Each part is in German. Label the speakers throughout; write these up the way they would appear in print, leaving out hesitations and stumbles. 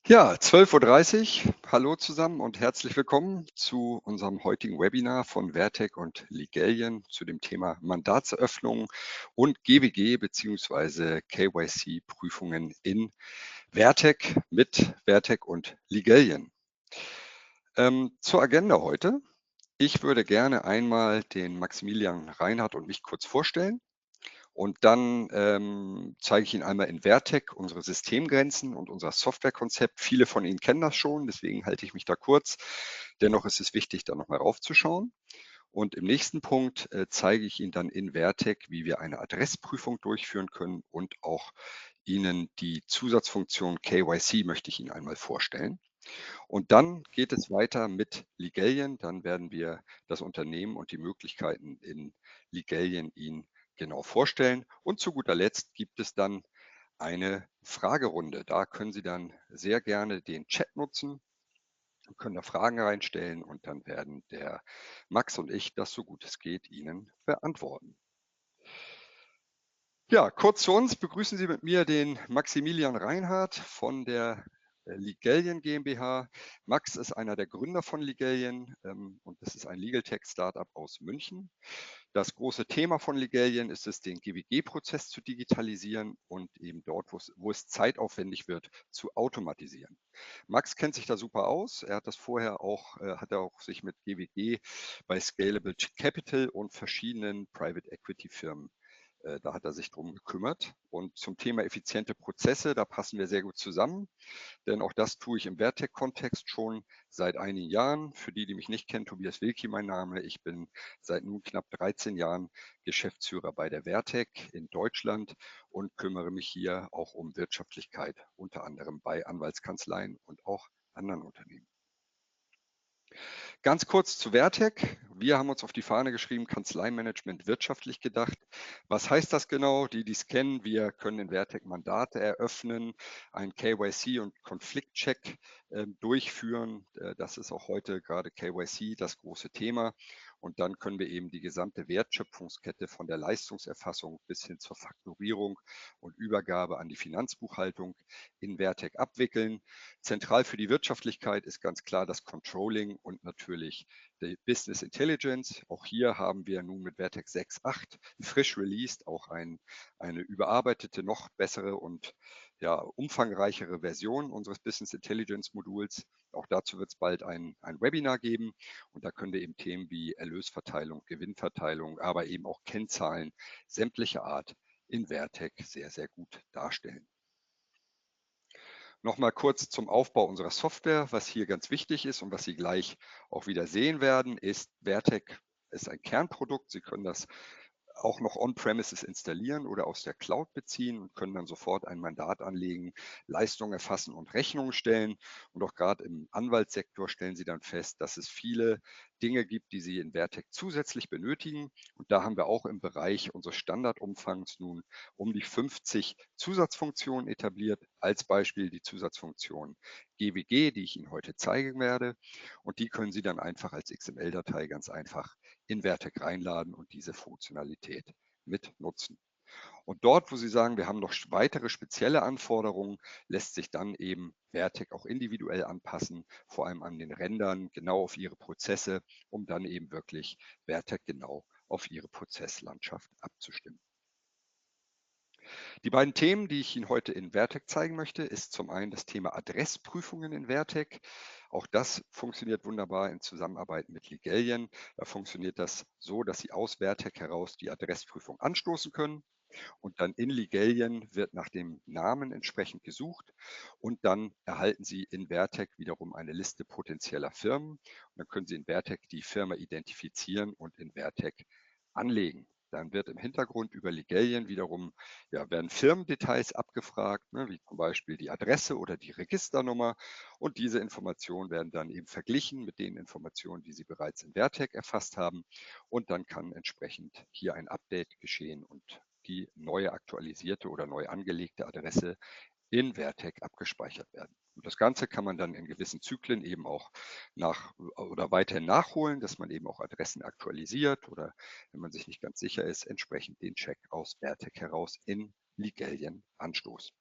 Speaker 1: Ja, 12:30 Uhr. Hallo zusammen und herzlich willkommen zu unserem heutigen Webinar von Vertec und Ligellion zu dem Thema Mandatseröffnung und GWG bzw. KYC-Prüfungen in Vertec mit Vertec und Ligellion. Zur Agenda heute. Ich würde gerne einmal den Maximilian Reinhardt und mich kurz vorstellen. Und dann zeige ich Ihnen einmal in Vertec unsere Systemgrenzen und unser Softwarekonzept. Viele von Ihnen kennen das schon, deswegen halte ich mich da kurz. Dennoch ist es wichtig, da nochmal raufzuschauen. Und im nächsten Punkt zeige ich Ihnen dann in Vertec, wie wir eine Adressprüfung durchführen können und auch Ihnen die Zusatzfunktion KYC möchte ich Ihnen einmal vorstellen. Und dann geht es weiter mit Ligellion. Dann werden wir das Unternehmen und die Möglichkeiten in Ligellion Ihnen genau vorstellen. Und zu guter Letzt gibt es dann eine Fragerunde. Da können Sie dann sehr gerne den Chat nutzen, können da Fragen reinstellen und dann werden der Max und ich das so gut es geht Ihnen beantworten. Ja, kurz zu uns begrüßen Sie mit mir den Maximilian Reinhardt von der Ligellion GmbH. Max ist einer der Gründer von Ligellion und das ist ein Legal Tech Startup aus München. Das große Thema von Ligellion ist es, den GWG-Prozess zu digitalisieren und eben dort, wo es zeitaufwendig wird, zu automatisieren. Max kennt sich da super aus. Er hat das vorher auch, hat er auch sich mit GWG bei Scalable Capital und verschiedenen Private Equity Firmen da hat er sich drum gekümmert. Und zum Thema effiziente Prozesse, da passen wir sehr gut zusammen, denn auch das tue ich im Vertec-Kontext schon seit einigen Jahren. Für die, die mich nicht kennen, Tobias Wilki mein Name. Ich bin seit nun knapp 13 Jahren Geschäftsführer bei der Vertec in Deutschland und kümmere mich hier auch um Wirtschaftlichkeit, unter anderem bei Anwaltskanzleien und auch anderen Unternehmen. Ganz kurz zu Vertec. Wir haben uns auf die Fahne geschrieben, Kanzleimanagement wirtschaftlich gedacht. Was heißt das genau? Die es kennen, wir können in Vertec Mandate eröffnen, einen KYC und Konfliktcheck durchführen. Das ist auch heute gerade KYC das große Thema. Und dann können wir eben die gesamte Wertschöpfungskette von der Leistungserfassung bis hin zur Fakturierung und Übergabe an die Finanzbuchhaltung in Vertec abwickeln. Zentral für die Wirtschaftlichkeit ist ganz klar das Controlling und natürlich die Business Intelligence. Auch hier haben wir nun mit Vertex 6.8 frisch released auch eine überarbeitete, noch bessere und ja, umfangreichere Version unseres Business Intelligence Moduls. Auch dazu wird es bald ein Webinar geben und da können wir eben Themen wie Erlösverteilung, Gewinnverteilung, aber eben auch Kennzahlen sämtlicher Art in Vertec sehr, sehr gut darstellen. Nochmal kurz zum Aufbau unserer Software. Was hier ganz wichtig ist und was Sie gleich auch wieder sehen werden, ist, Vertec ist ein Kernprodukt. Sie können das auch noch on-premises installieren oder aus der Cloud beziehen und können dann sofort ein Mandat anlegen, Leistungen erfassen und Rechnungen stellen. Und auch gerade im Anwaltssektor stellen Sie dann fest, dass es viele Dinge gibt, die Sie in Vertec zusätzlich benötigen. Und da haben wir auch im Bereich unseres Standardumfangs nun um die 50 Zusatzfunktionen etabliert. Als Beispiel die Zusatzfunktion GWG, die ich Ihnen heute zeigen werde. Und die können Sie dann einfach als XML-Datei ganz einfach in Vertec reinladen und diese Funktionalität mit nutzen. Und dort, wo Sie sagen, wir haben noch weitere spezielle Anforderungen, lässt sich dann eben Vertec auch individuell anpassen, vor allem an den Rändern, genau auf Ihre Prozesse, um dann eben wirklich Vertec genau auf Ihre Prozesslandschaft abzustimmen. Die beiden Themen, die ich Ihnen heute in Vertec zeigen möchte, ist zum einen das Thema Adressprüfungen in Vertec. Auch das funktioniert wunderbar in Zusammenarbeit mit Ligellion. Da funktioniert das so, dass Sie aus Vertec heraus die Adressprüfung anstoßen können. Und dann in Ligellion wird nach dem Namen entsprechend gesucht und dann erhalten Sie in Vertec wiederum eine Liste potenzieller Firmen. Und dann können Sie in Vertec die Firma identifizieren und in Vertec anlegen. Dann wird im Hintergrund über Ligellion wiederum, ja, werden Firmendetails abgefragt, ne, wie zum Beispiel die Adresse oder die Registernummer. Und diese Informationen werden dann eben verglichen mit den Informationen, die Sie bereits in Vertec erfasst haben. Und dann kann entsprechend hier ein Update geschehen und die neue aktualisierte oder neu angelegte Adresse in Vertec abgespeichert werden. Und das Ganze kann man dann in gewissen Zyklen eben auch nach oder weiterhin nachholen, dass man eben auch Adressen aktualisiert oder wenn man sich nicht ganz sicher ist, entsprechend den Check aus Vertec heraus in Ligellion anstoßt.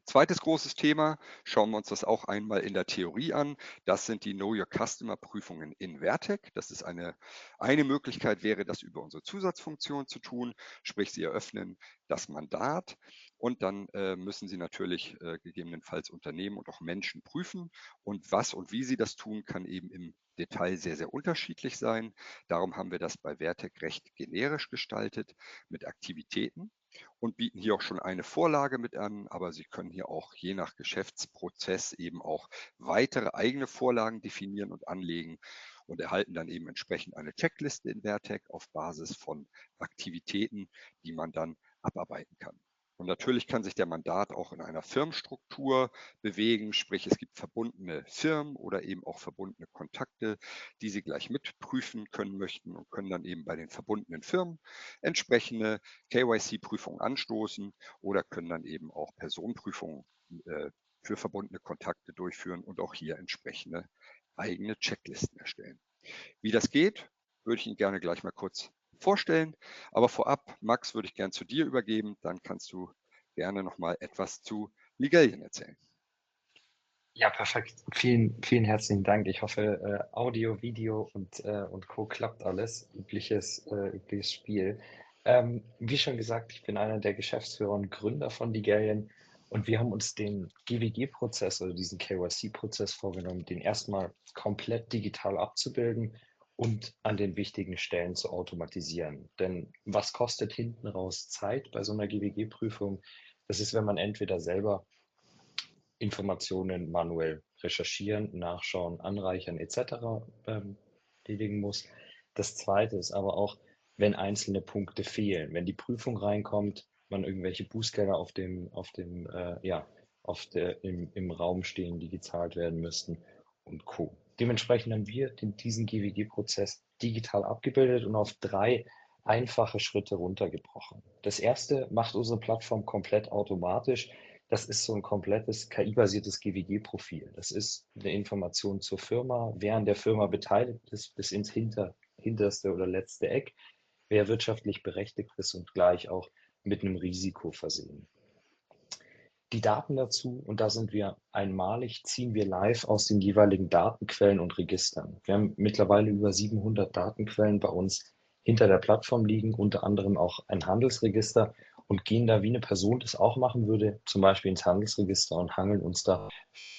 Speaker 1: Zweites großes Thema, schauen wir uns das auch einmal in der Theorie an. Das sind die Know Your Customer Prüfungen in Vertec. Das ist eine Möglichkeit wäre, das über unsere Zusatzfunktion zu tun. Sprich, Sie eröffnen das Mandat und dann müssen Sie natürlich gegebenenfalls Unternehmen und auch Menschen prüfen. Und was und wie Sie das tun, kann eben im Detail sehr, sehr unterschiedlich sein. Darum haben wir das bei Vertec recht generisch gestaltet mit Aktivitäten und bieten hier auch schon eine Vorlage mit an, aber Sie können hier auch je nach Geschäftsprozess eben auch weitere eigene Vorlagen definieren und anlegen und erhalten dann eben entsprechend eine Checkliste in Vertec auf Basis von Aktivitäten, die man dann abarbeiten kann. Und natürlich kann sich der Mandat auch in einer Firmenstruktur bewegen, sprich es gibt verbundene Firmen oder eben auch verbundene Kontakte, die Sie gleich mitprüfen können möchten und können dann eben bei den verbundenen Firmen entsprechende KYC-Prüfungen anstoßen oder können dann eben auch Personenprüfungen für verbundene Kontakte durchführen und auch hier entsprechende eigene Checklisten erstellen. Wie das geht, würde ich Ihnen gerne gleich mal kurz vorstellen. Aber vorab, Max, würde ich gerne zu dir übergeben. Dann kannst du gerne noch mal etwas zu Legalien erzählen.
Speaker 2: Ja, perfekt. Vielen herzlichen Dank. Ich hoffe, Audio, Video und Co. klappt alles. Übliches Spiel. Wie schon gesagt, ich bin einer der Geschäftsführer und Gründer von Digalien und wir haben uns den GWG-Prozess oder diesen KYC-Prozess vorgenommen, den erstmal komplett digital abzubilden und an den wichtigen Stellen zu automatisieren. Denn was kostet hinten raus Zeit bei so einer GWG-Prüfung? Das ist, wenn man entweder selber Informationen manuell recherchieren, nachschauen, anreichern etc. Erledigen muss. Das Zweite ist aber auch, wenn einzelne Punkte fehlen, wenn die Prüfung reinkommt, man irgendwelche Bußgelder im Raum stehen, die gezahlt werden müssten und Co. Dementsprechend haben wir diesen GWG-Prozess digital abgebildet und auf 3 einfache Schritte runtergebrochen. Das erste macht unsere Plattform komplett automatisch. Das ist so ein komplettes KI-basiertes GWG-Profil. Das ist eine Information zur Firma, wer an der Firma beteiligt ist, bis ins hinterste oder letzte Eck, wer wirtschaftlich berechtigt ist und gleich auch mit einem Risiko versehen. Die Daten dazu, und da sind wir einmalig, ziehen wir live aus den jeweiligen Datenquellen und Registern. Wir haben mittlerweile über 700 Datenquellen bei uns hinter der Plattform liegen, unter anderem auch ein Handelsregister und gehen da, wie eine Person das auch machen würde, zum Beispiel ins Handelsregister und hangeln uns da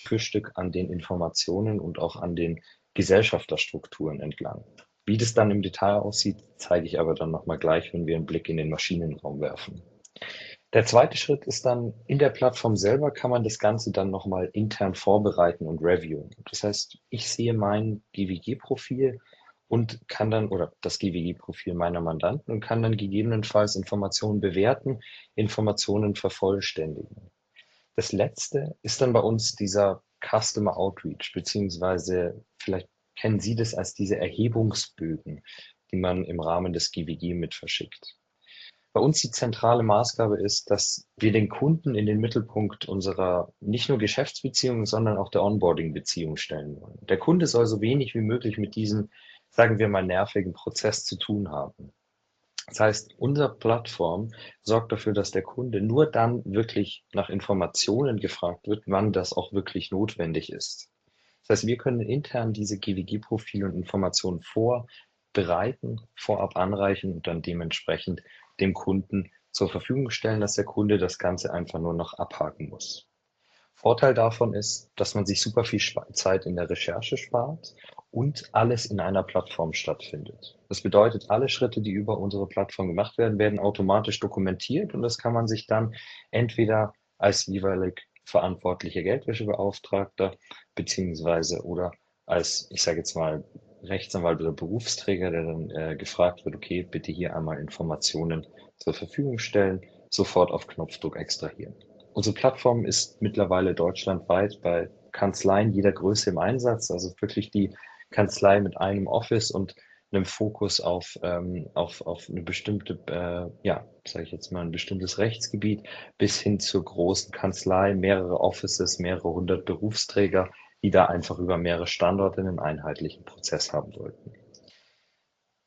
Speaker 2: für Stück an den Informationen und auch an den Gesellschafterstrukturen entlang. Wie das dann im Detail aussieht, zeige ich aber dann nochmal gleich, wenn wir einen Blick in den Maschinenraum werfen. Der zweite Schritt ist dann, in der Plattform selber kann man das Ganze dann nochmal intern vorbereiten und reviewen. Das heißt, ich sehe mein GWG-Profil und kann dann, oder das GWG-Profil meiner Mandanten und kann dann gegebenenfalls Informationen bewerten, Informationen vervollständigen. Das letzte ist dann bei uns dieser Customer Outreach, beziehungsweise vielleicht kennen Sie das als diese Erhebungsbögen, die man im Rahmen des GWG mit verschickt. Bei uns die zentrale Maßgabe ist, dass wir den Kunden in den Mittelpunkt unserer nicht nur Geschäftsbeziehung, sondern auch der Onboarding-Beziehung stellen wollen. Der Kunde soll so wenig wie möglich mit diesem, sagen wir mal, nervigen Prozess zu tun haben. Das heißt, unsere Plattform sorgt dafür, dass der Kunde nur dann wirklich nach Informationen gefragt wird, wann das auch wirklich notwendig ist. Das heißt, wir können intern diese GWG-Profile und Informationen vorbereiten, vorab anreichen und dann dementsprechend dem Kunden zur Verfügung stellen, dass der Kunde das Ganze einfach nur noch abhaken muss. Vorteil davon ist, dass man sich super viel Zeit in der Recherche spart und alles in einer Plattform stattfindet. Das bedeutet, alle Schritte, die über unsere Plattform gemacht werden, werden automatisch dokumentiert und das kann man sich dann entweder als jeweilig verantwortlicher Geldwäschebeauftragter beziehungsweise oder als, ich sage jetzt mal, Rechtsanwalt oder Berufsträger, der dann gefragt wird, okay, bitte hier einmal Informationen zur Verfügung stellen, sofort auf Knopfdruck extrahieren. Unsere Plattform ist mittlerweile deutschlandweit bei Kanzleien jeder Größe im Einsatz, also wirklich die Kanzlei mit einem Office und einem Fokus auf eine bestimmte, sage ich jetzt mal, ein bestimmtes Rechtsgebiet bis hin zur großen Kanzlei, mehrere Offices, mehrere hundert Berufsträger, die da einfach über mehrere Standorte einen einheitlichen Prozess haben wollten.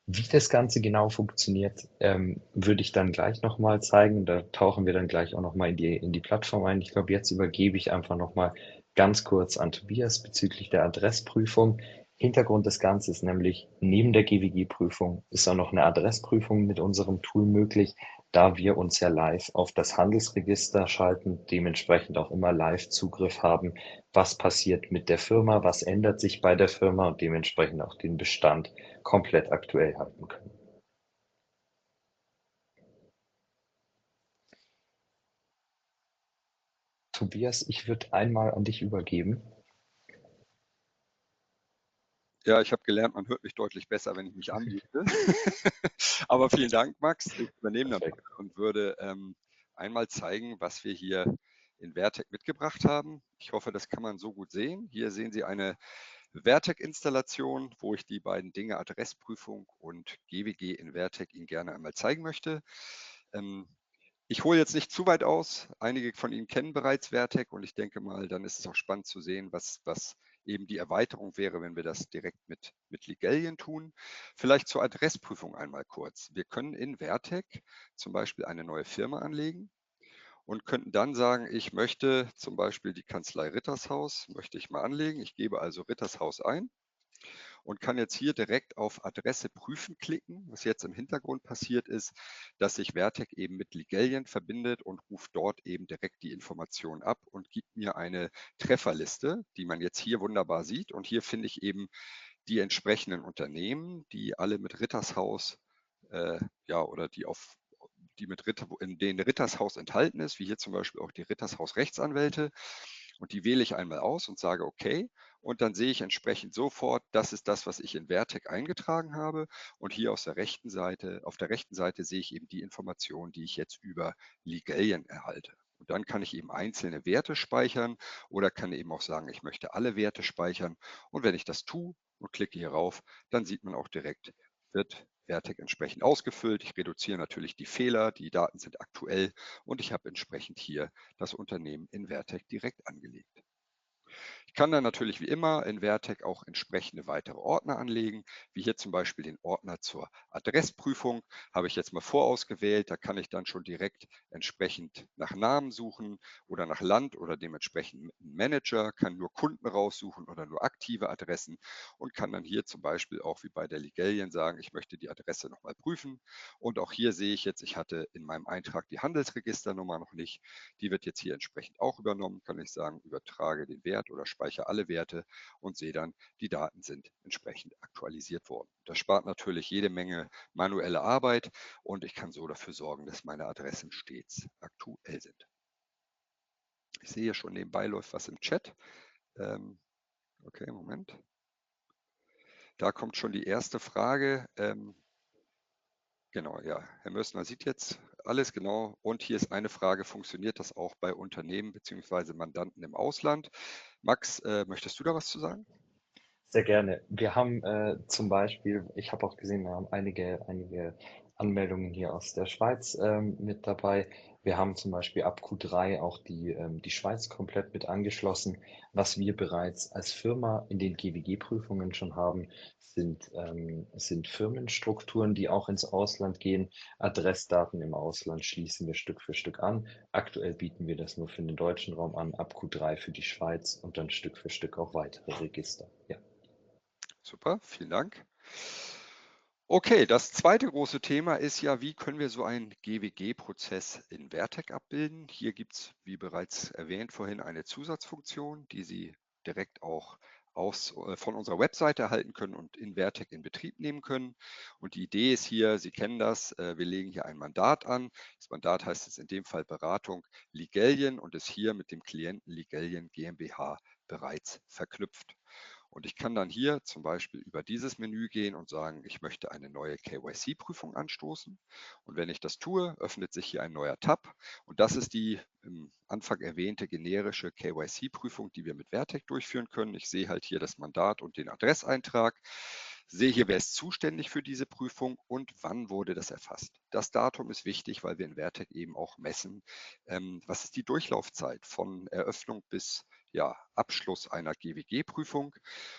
Speaker 2: Wie das Ganze genau funktioniert, würde ich dann gleich noch mal zeigen. Da tauchen wir dann gleich auch noch mal in die Plattform ein. Ich glaube, jetzt übergebe ich einfach noch mal ganz kurz an Tobias bezüglich der Adressprüfung. Hintergrund des Ganzen ist nämlich, neben der GWG-Prüfung ist auch noch eine Adressprüfung mit unserem Tool möglich, da wir uns ja live auf das Handelsregister schalten, dementsprechend auch immer live Zugriff haben, was passiert mit der Firma, was ändert sich bei der Firma und dementsprechend auch den Bestand komplett aktuell halten können. Tobias, ich würde einmal an dich übergeben.
Speaker 1: Ja, ich habe gelernt, man hört mich deutlich besser, wenn ich mich anmute. Aber vielen Dank, Max. Ich übernehme dann
Speaker 2: Perfekt.
Speaker 1: und würde einmal zeigen, was wir hier in Vertec mitgebracht haben. Ich hoffe, das kann man so gut sehen. Hier sehen Sie eine Vertec-Installation, wo ich die beiden Dinge Adressprüfung und GWG in Vertec Ihnen gerne einmal zeigen möchte. Ich hole jetzt nicht zu weit aus. Einige von Ihnen kennen bereits Vertec und ich denke mal, dann ist es auch spannend zu sehen, was eben die Erweiterung wäre, wenn wir das direkt mit Legalien tun. Vielleicht zur Adressprüfung einmal kurz. Wir können in Vertec zum Beispiel eine neue Firma anlegen und könnten dann sagen, ich möchte zum Beispiel die Kanzlei Rittershaus, möchte ich mal anlegen. Ich gebe also Rittershaus ein und kann jetzt hier direkt auf Adresse prüfen klicken. Was jetzt im Hintergrund passiert ist, dass sich Vertec eben mit Legalien verbindet und ruft dort eben direkt die Informationen ab und gibt mir eine Trefferliste, die man jetzt hier wunderbar sieht. Und hier finde ich eben die entsprechenden Unternehmen, die alle mit Rittershaus ja, oder die mit in denen Rittershaus enthalten ist, wie hier zum Beispiel auch die Rittershaus Rechtsanwälte. Und die wähle ich einmal aus und sage OK. Und dann sehe ich entsprechend sofort, das ist das, was ich in Vertec eingetragen habe. Und hier auf der rechten Seite sehe ich eben die Informationen, die ich jetzt über Legalien erhalte. Und dann kann ich eben einzelne Werte speichern oder kann eben auch sagen, ich möchte alle Werte speichern. Und wenn ich das tue und klicke hier rauf, dann sieht man auch direkt, wird Vertec entsprechend ausgefüllt. Ich reduziere natürlich die Fehler, die Daten sind aktuell und ich habe entsprechend hier das Unternehmen in Vertec direkt angelegt. Ich kann dann natürlich wie immer in Vertec auch entsprechende weitere Ordner anlegen, wie hier zum Beispiel den Ordner zur Adressprüfung, habe ich jetzt mal vorausgewählt. Da kann ich dann schon direkt entsprechend nach Namen suchen oder nach Land oder dementsprechend Manager, kann nur Kunden raussuchen oder nur aktive Adressen und kann dann hier zum Beispiel auch wie bei der Legalien sagen, ich möchte die Adresse nochmal prüfen. Und auch hier sehe ich jetzt, ich hatte in meinem Eintrag die Handelsregisternummer noch nicht. Die wird jetzt hier entsprechend auch übernommen, kann ich sagen, übertrage den Wert oder speichere alle Werte und sehe dann, die Daten sind entsprechend aktualisiert worden. Das spart natürlich jede Menge manuelle Arbeit und ich kann so dafür sorgen, dass meine Adressen stets aktuell sind. Ich sehe hier schon nebenbei läuft was im Chat. Okay, Moment. Da kommt schon die erste Frage. Genau, ja. Herr Mössner sieht jetzt alles genau. Und hier ist eine Frage, funktioniert das auch bei Unternehmen bzw. Mandanten im Ausland? Max, möchtest du da was zu sagen?
Speaker 2: Sehr gerne. Wir haben zum Beispiel, ich habe auch gesehen, wir haben einige Anmeldungen hier aus der Schweiz mit dabei. Wir haben zum Beispiel ab Q3 auch die Schweiz komplett mit angeschlossen. Was wir bereits als Firma in den GWG-Prüfungen schon haben, sind Firmenstrukturen, die auch ins Ausland gehen. Adressdaten im Ausland schließen wir Stück für Stück an. Aktuell bieten wir das nur für den deutschen Raum an, ab Q3 für die Schweiz und dann Stück für Stück auch weitere Register. Ja.
Speaker 1: Super, vielen Dank. Okay, das zweite große Thema ist ja, wie können wir so einen GWG-Prozess in Vertec abbilden? Hier gibt es, wie bereits erwähnt vorhin, eine Zusatzfunktion, die Sie direkt auch von unserer Webseite erhalten können und in Vertec in Betrieb nehmen können. Und die Idee ist hier, Sie kennen das, wir legen hier ein Mandat an. Das Mandat heißt jetzt in dem Fall Beratung Legalien und ist hier mit dem Klienten Legalien GmbH bereits verknüpft. Und ich kann dann hier zum Beispiel über dieses Menü gehen und sagen, ich möchte eine neue KYC-Prüfung anstoßen. Und wenn ich das tue, öffnet sich hier ein neuer Tab. Und das ist die im Anfang erwähnte generische KYC-Prüfung, die wir mit Vertec durchführen können. Ich sehe halt hier das Mandat und den Adresseintrag. Sehe hier, wer ist zuständig für diese Prüfung und wann wurde das erfasst. Das Datum ist wichtig, weil wir in Vertec eben auch messen, was ist die Durchlaufzeit von Eröffnung bis ja, Abschluss einer GWG-Prüfung.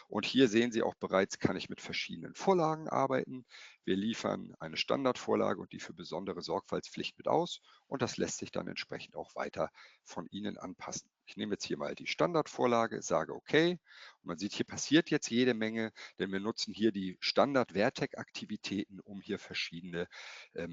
Speaker 1: Und hier sehen Sie auch bereits, kann ich mit verschiedenen Vorlagen arbeiten. Wir liefern eine Standardvorlage und die für besondere Sorgfaltspflicht mit aus. Und das lässt sich dann entsprechend auch weiter von Ihnen anpassen. Ich nehme jetzt hier mal die Standardvorlage, sage OK. Und man sieht, hier passiert jetzt jede Menge, denn wir nutzen hier die Standard-Vertec-Aktivitäten, um hier verschiedene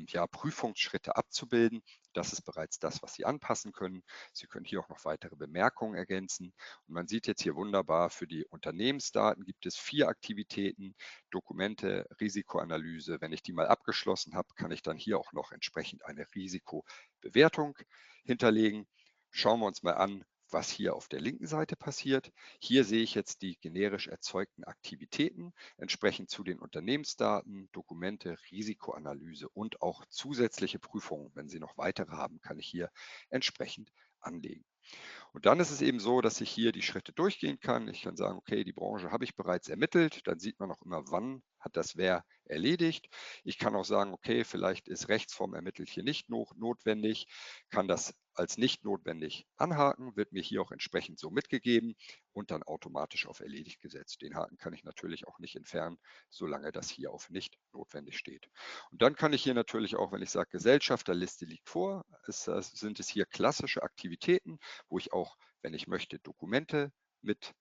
Speaker 1: ja, Prüfungsschritte abzubilden. Das ist bereits das, was Sie anpassen können. Sie können hier auch noch weitere Bemerkungen ergänzen. Und man sieht jetzt hier wunderbar, für die Unternehmensdaten gibt es 4 Aktivitäten, Dokumente, Risikoanalyse. Wenn ich die mal abgeschlossen habe, kann ich dann hier auch noch entsprechend eine Risikobewertung hinterlegen. Schauen wir uns mal an, was hier auf der linken Seite passiert. Hier sehe ich jetzt die generisch erzeugten Aktivitäten entsprechend zu den Unternehmensdaten, Dokumente, Risikoanalyse und auch zusätzliche Prüfungen. Wenn Sie noch weitere haben, kann ich hier entsprechend anlegen. Und dann ist es eben so, dass ich hier die Schritte durchgehen kann. Ich kann sagen, okay, die Branche habe ich bereits ermittelt. Dann sieht man auch immer, wann hat das wer erledigt. Ich kann auch sagen, okay, vielleicht ist Rechtsform ermittelt hier nicht notwendig, kann das als nicht notwendig anhaken, wird mir hier auch entsprechend so mitgegeben und dann automatisch auf erledigt gesetzt. Den Haken kann ich natürlich auch nicht entfernen, solange das hier auf nicht notwendig steht. Und dann kann ich hier natürlich auch, wenn ich sage, Gesellschafterliste liegt vor, sind es hier klassische Aktivitäten, wo ich auch, wenn ich möchte, Dokumente mit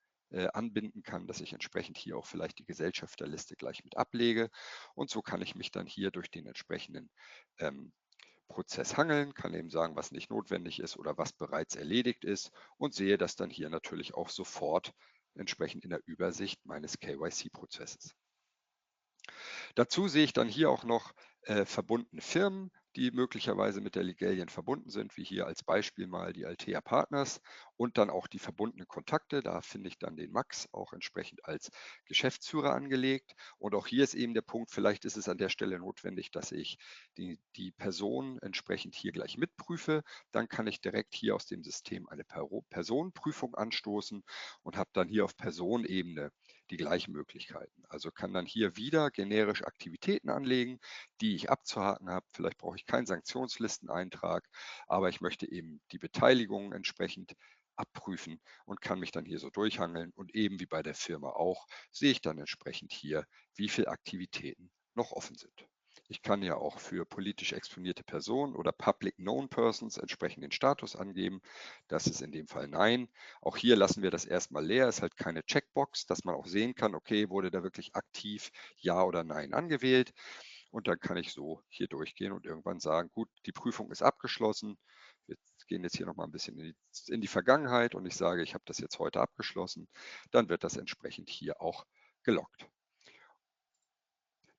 Speaker 1: anbinden kann, dass ich entsprechend hier auch vielleicht die Gesellschafterliste gleich mit ablege. Und so kann ich mich dann hier durch den entsprechenden Prozess hangeln, kann eben sagen, was nicht notwendig ist oder was bereits erledigt ist und sehe das dann hier natürlich auch sofort entsprechend in der Übersicht meines KYC-Prozesses. Dazu sehe ich dann hier auch noch verbundene Firmen, die möglicherweise mit der Legalien verbunden sind, wie hier als Beispiel mal die Altea Partners und dann auch die verbundenen Kontakte. Da finde ich dann den Max auch entsprechend als Geschäftsführer angelegt. Und auch hier ist eben der Punkt, vielleicht ist es an der Stelle notwendig, dass ich die Person entsprechend hier gleich mitprüfe. Dann kann ich direkt hier aus dem System eine Personenprüfung anstoßen und habe dann hier auf Personenebene die gleichen Möglichkeiten. Also kann dann hier wieder generisch Aktivitäten anlegen, die ich abzuhaken habe. Vielleicht brauche ich keinen Sanktionslisteneintrag, aber ich möchte eben die Beteiligungen entsprechend abprüfen und kann mich dann hier so durchhangeln. Und eben wie bei der Firma auch, sehe ich dann entsprechend hier, wie viele Aktivitäten noch offen sind. Ich kann ja auch für politisch exponierte Personen oder Public Known Persons entsprechend den Status angeben. Das ist in dem Fall Nein. Auch hier lassen wir das erstmal leer. Es ist halt keine Checkbox, dass man auch sehen kann, okay, wurde da wirklich aktiv Ja oder Nein angewählt. Und dann kann ich so hier durchgehen und irgendwann sagen, gut, die Prüfung ist abgeschlossen. Wir gehen jetzt hier nochmal ein bisschen in die Vergangenheit und ich sage, ich habe das jetzt heute abgeschlossen. Dann wird das entsprechend hier auch geloggt.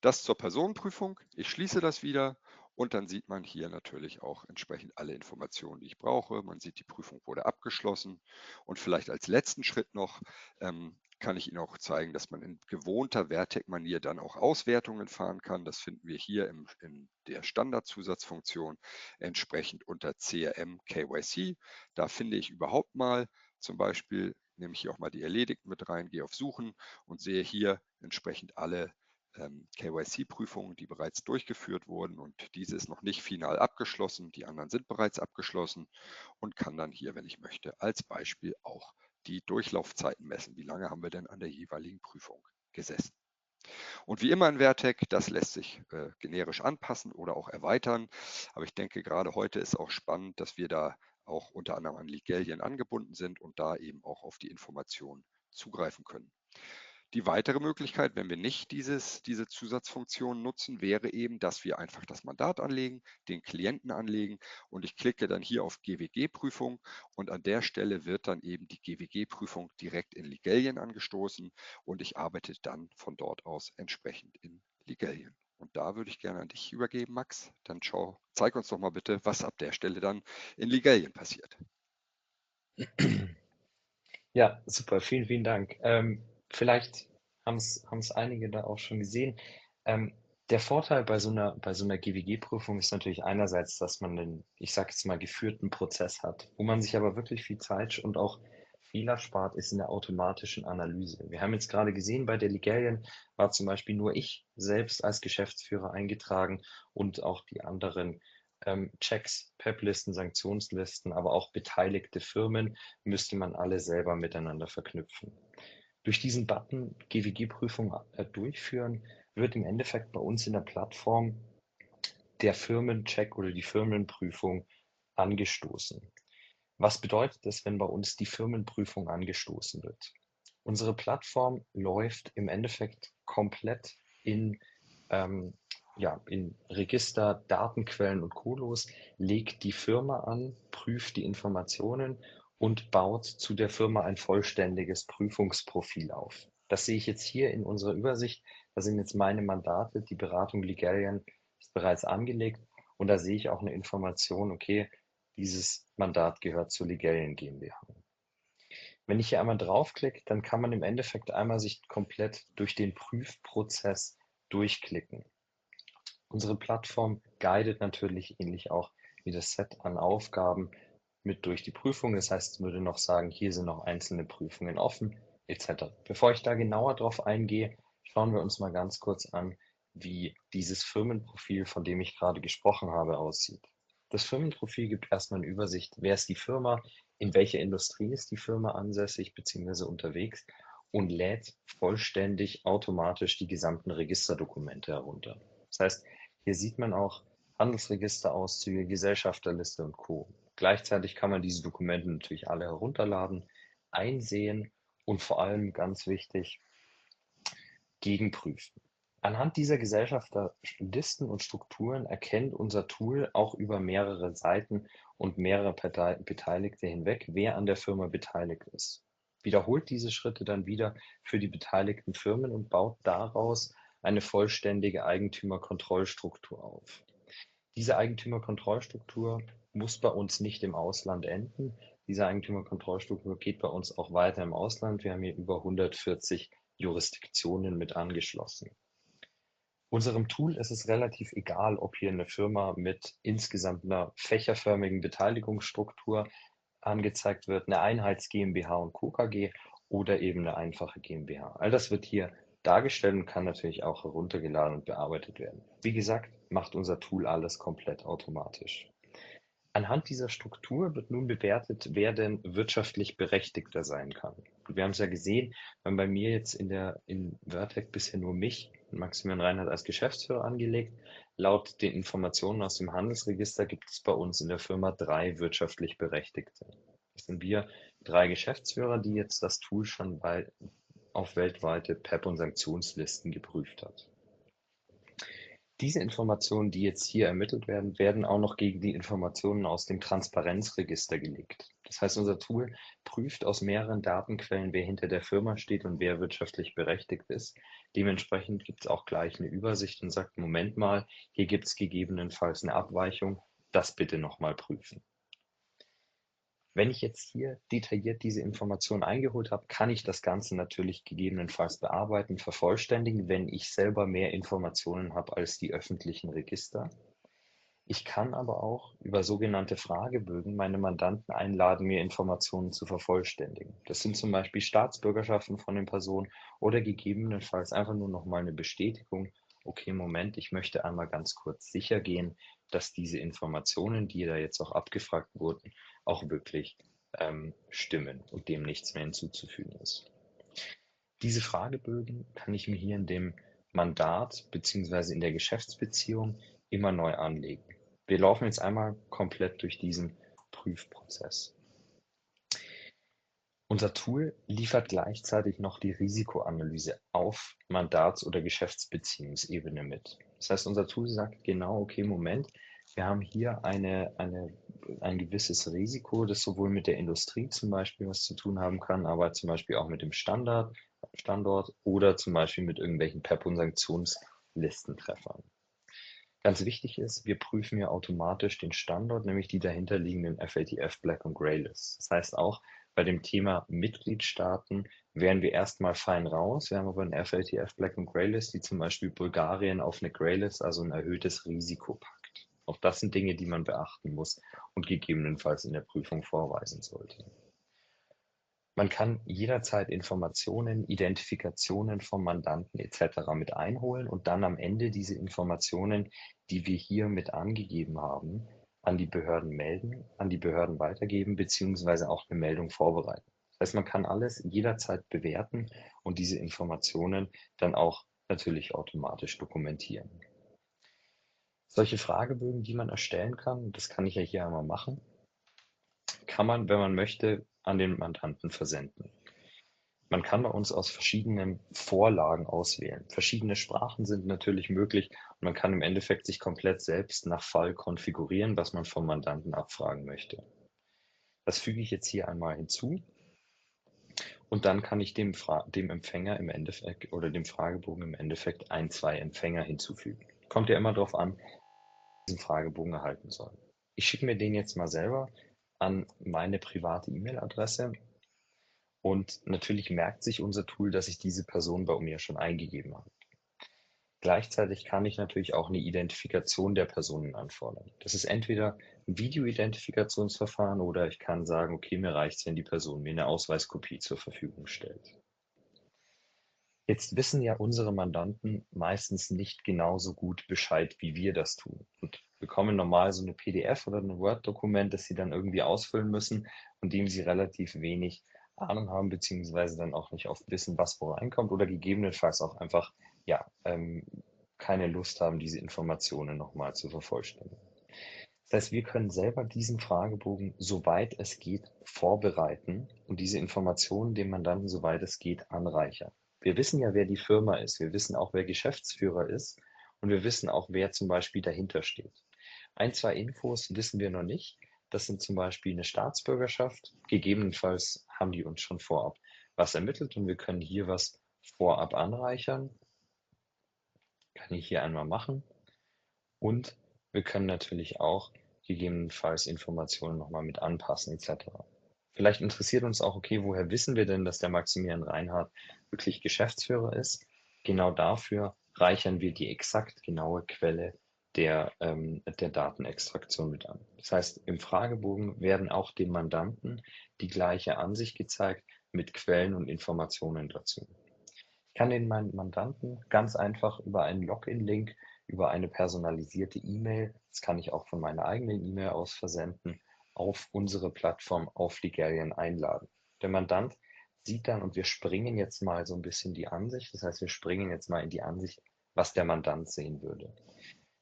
Speaker 1: Das zur Personenprüfung. Ich schließe das wieder und dann sieht man hier natürlich auch entsprechend alle Informationen, die ich brauche. Man sieht, die Prüfung wurde abgeschlossen und vielleicht als letzten Schritt noch kann ich Ihnen auch zeigen, dass man in gewohnter Vertec-Manier dann auch Auswertungen fahren kann. Das finden wir hier in der Standardzusatzfunktion entsprechend unter CRM KYC. Da finde ich überhaupt mal zum Beispiel, nehme ich hier auch mal die Erledigten mit rein, gehe auf Suchen und sehe hier entsprechend alle KYC-Prüfungen, die bereits durchgeführt wurden und diese ist noch nicht final abgeschlossen. Die anderen sind bereits abgeschlossen und kann dann hier, wenn ich möchte, als Beispiel auch die Durchlaufzeiten messen. Wie lange haben wir denn an der jeweiligen Prüfung gesessen? Und wie immer in Vertec, das lässt sich generisch anpassen oder auch erweitern. Aber ich denke, gerade heute ist auch spannend, dass wir da auch unter anderem an Legalien angebunden sind und da eben auch auf die Informationen zugreifen können. Die weitere Möglichkeit, wenn wir nicht diese Zusatzfunktion nutzen, wäre eben, dass wir einfach das Mandat anlegen, den Klienten anlegen und ich klicke dann hier auf GWG-Prüfung und an der Stelle wird dann eben die GWG-Prüfung direkt in Legalien angestoßen und ich arbeite dann von dort aus entsprechend in Legalien. Und da würde ich gerne an dich übergeben, Max. Dann zeig uns doch mal bitte, was ab der Stelle dann in Legalien passiert.
Speaker 2: Ja, super, vielen, vielen Dank. Vielleicht haben es einige da auch schon gesehen. Der Vorteil bei so einer GWG-Prüfung ist natürlich einerseits, dass man den, ich sage jetzt mal, geführten Prozess hat, wo man sich aber wirklich viel Zeit und auch Fehler spart, ist in der automatischen Analyse. Wir haben jetzt gerade gesehen, bei der Legalien war zum Beispiel nur ich selbst als Geschäftsführer eingetragen und auch die anderen Checks, PEP-Listen, Sanktionslisten, aber auch beteiligte Firmen müsste man alle selber miteinander verknüpfen. Durch diesen Button GWG-Prüfung durchführen wird im Endeffekt bei uns in der Plattform der Firmencheck oder die Firmenprüfung angestoßen. Was bedeutet das, wenn bei uns die Firmenprüfung angestoßen wird? Unsere Plattform läuft im Endeffekt komplett ähm, in Register, Datenquellen und Colos, legt die Firma an, prüft die Informationen und baut zu der Firma ein vollständiges Prüfungsprofil auf. Das sehe ich jetzt hier in unserer Übersicht. Da sind jetzt meine Mandate, die Beratung Ligarian ist bereits angelegt und da sehe ich auch eine Information, okay, dieses Mandat gehört zur Ligarian GmbH. Wenn ich hier einmal draufklicke, dann kann man im Endeffekt einmal sich komplett durch den Prüfprozess durchklicken. Unsere Plattform guidet natürlich ähnlich auch wie das Set an Aufgaben mit durch die Prüfung. Das heißt, es würde noch sagen, hier sind noch einzelne Prüfungen offen, etc. Bevor ich da genauer drauf eingehe, schauen wir uns mal ganz kurz an, wie dieses Firmenprofil, von dem ich gerade gesprochen habe, aussieht. Das Firmenprofil gibt erstmal eine Übersicht, wer ist die Firma, in welcher Industrie ist die Firma ansässig bzw. unterwegs und lädt vollständig automatisch die gesamten Registerdokumente herunter. Das heißt, hier sieht man auch Handelsregisterauszüge, Gesellschafterliste und Co. Gleichzeitig kann man diese Dokumente natürlich alle herunterladen, einsehen und vor allem ganz wichtig, gegenprüfen. Anhand dieser Gesellschafterlisten und Strukturen erkennt unser Tool auch über mehrere Seiten und mehrere Beteiligte hinweg, wer an der Firma beteiligt ist. Wiederholt diese Schritte dann wieder für die beteiligten Firmen und baut daraus eine vollständige Eigentümerkontrollstruktur auf. Diese Eigentümerkontrollstruktur muss bei uns nicht im Ausland enden. Diese Eigentümerkontrollstruktur geht bei uns auch weiter im Ausland. Wir haben hier über 140 Jurisdiktionen mit angeschlossen. Unserem Tool ist es relativ egal, ob hier eine Firma mit insgesamt einer fächerförmigen Beteiligungsstruktur angezeigt wird, eine Einheits GmbH und Co. KG oder eben eine einfache GmbH. All das wird hier dargestellt und kann natürlich auch heruntergeladen und bearbeitet werden. Wie gesagt, macht unser Tool alles komplett automatisch. Anhand dieser Struktur wird nun bewertet, wer denn wirtschaftlich Berechtigter sein kann. Und wir haben es ja gesehen, wenn bei mir jetzt in Vertec bisher nur mich und Maximilian Reinhardt als Geschäftsführer angelegt. Laut den Informationen aus dem Handelsregister gibt es bei uns in der Firma 3 wirtschaftlich Berechtigte. Das sind wir 3 Geschäftsführer, die jetzt das Tool schon auf weltweite PEP- und Sanktionslisten geprüft hat. Diese Informationen, die jetzt hier ermittelt werden, werden auch noch gegen die Informationen aus dem Transparenzregister gelegt. Das heißt, unser Tool prüft aus mehreren Datenquellen, wer hinter der Firma steht und wer wirtschaftlich berechtigt ist. Dementsprechend gibt es auch gleich eine Übersicht und sagt, Moment mal, hier gibt es gegebenenfalls eine Abweichung, das bitte nochmal prüfen. Wenn ich jetzt hier detailliert diese Informationen eingeholt habe, kann ich das Ganze natürlich gegebenenfalls bearbeiten, vervollständigen, wenn ich selber mehr Informationen habe als die öffentlichen Register. Ich kann aber auch über sogenannte Fragebögen meine Mandanten einladen, mir Informationen zu vervollständigen. Das sind zum Beispiel Staatsbürgerschaften von den Personen oder gegebenenfalls einfach nur noch mal eine Bestätigung. Okay, Moment, ich möchte einmal ganz kurz sicher gehen, dass diese Informationen, die da jetzt auch abgefragt wurden, auch wirklich stimmen und dem nichts mehr hinzuzufügen ist. Diese Fragebögen kann ich mir hier in dem Mandat beziehungsweise in der Geschäftsbeziehung immer neu anlegen. Wir laufen jetzt einmal komplett durch diesen Prüfprozess. Unser Tool liefert gleichzeitig noch die Risikoanalyse auf Mandats- oder Geschäftsbeziehungsebene mit. Das heißt, unser Tool sagt genau, okay, Moment, wir haben hier ein gewisses Risiko, das sowohl mit der Industrie zum Beispiel was zu tun haben kann, aber zum Beispiel auch mit dem Standort oder zum Beispiel mit irgendwelchen PEP- und Sanktionslistentreffern. Ganz wichtig ist, wir prüfen ja automatisch den Standort, nämlich die dahinterliegenden FATF Black und Grey Lists. Das heißt auch, bei dem Thema Mitgliedstaaten wären wir erstmal fein raus. Wir haben aber eine FATF Black und Grey List, die zum Beispiel Bulgarien auf eine Grey List, also ein erhöhtes Risiko packt. Auch das sind Dinge, die man beachten muss und gegebenenfalls in der Prüfung vorweisen sollte. Man kann jederzeit Informationen, Identifikationen vom Mandanten etc. mit einholen und dann am Ende diese Informationen, die wir hier mit angegeben haben, an die Behörden melden, an die Behörden weitergeben, beziehungsweise auch eine Meldung vorbereiten. Das heißt, man kann alles jederzeit bewerten und diese Informationen dann auch natürlich automatisch dokumentieren. Solche Fragebögen, die man erstellen kann, das kann ich ja hier einmal machen, kann man, wenn man möchte, an den Mandanten versenden. Man kann bei uns aus verschiedenen Vorlagen auswählen. Verschiedene Sprachen sind natürlich möglich und man kann im Endeffekt sich komplett selbst nach Fall konfigurieren, was man vom Mandanten abfragen möchte. Das füge ich jetzt hier einmal hinzu und dann kann ich dem Empfänger im Endeffekt oder dem Fragebogen im Endeffekt ein, zwei Empfänger hinzufügen. Kommt ja immer darauf an, diesen Fragebogen erhalten soll. Ich schicke mir den jetzt mal selber an meine private E-Mail-Adresse und natürlich merkt sich unser Tool, dass ich diese Person bei mir schon eingegeben habe. Gleichzeitig kann ich natürlich auch eine Identifikation der Personen anfordern. Das ist entweder ein Video-Identifikationsverfahren oder ich kann sagen, okay, mir reicht es, wenn die Person mir eine Ausweiskopie zur Verfügung stellt. Jetzt wissen ja unsere Mandanten meistens nicht genauso gut Bescheid, wie wir das tun und bekommen normal so eine PDF oder ein Word-Dokument, das sie dann irgendwie ausfüllen müssen, von dem sie relativ wenig Ahnung haben, beziehungsweise dann auch nicht oft wissen, was wo reinkommt oder gegebenenfalls auch einfach ja, keine Lust haben, diese Informationen nochmal zu vervollständigen. Das heißt, wir können selber diesen Fragebogen, soweit es geht, vorbereiten und diese Informationen dem Mandanten, soweit es geht, anreichern. Wir wissen ja, wer die Firma ist. Wir wissen auch, wer Geschäftsführer ist. Und wir wissen auch, wer zum Beispiel dahinter steht. Ein, zwei Infos wissen wir noch nicht. Das sind zum Beispiel eine Staatsbürgerschaft. Gegebenenfalls haben die uns schon vorab was ermittelt und wir können hier was vorab anreichern. Kann ich hier einmal machen. Und wir können natürlich auch gegebenenfalls Informationen nochmal mit anpassen etc. Vielleicht interessiert uns auch, okay, woher wissen wir denn, dass der Maximilian Reinhardt wirklich Geschäftsführer ist? Genau dafür reichern wir die exakt genaue Quelle der Datenextraktion mit an. Das heißt, im Fragebogen werden auch dem Mandanten die gleiche Ansicht gezeigt mit Quellen und Informationen dazu. Ich kann den meinen Mandanten ganz einfach über einen Login-Link, über eine personalisierte E-Mail, das kann ich auch von meiner eigenen E-Mail aus versenden, auf unsere Plattform auf Ligarian einladen. Der Mandant sieht dann, und wir springen jetzt mal so ein bisschen die Ansicht, das heißt, wir springen jetzt mal in die Ansicht, was der Mandant sehen würde.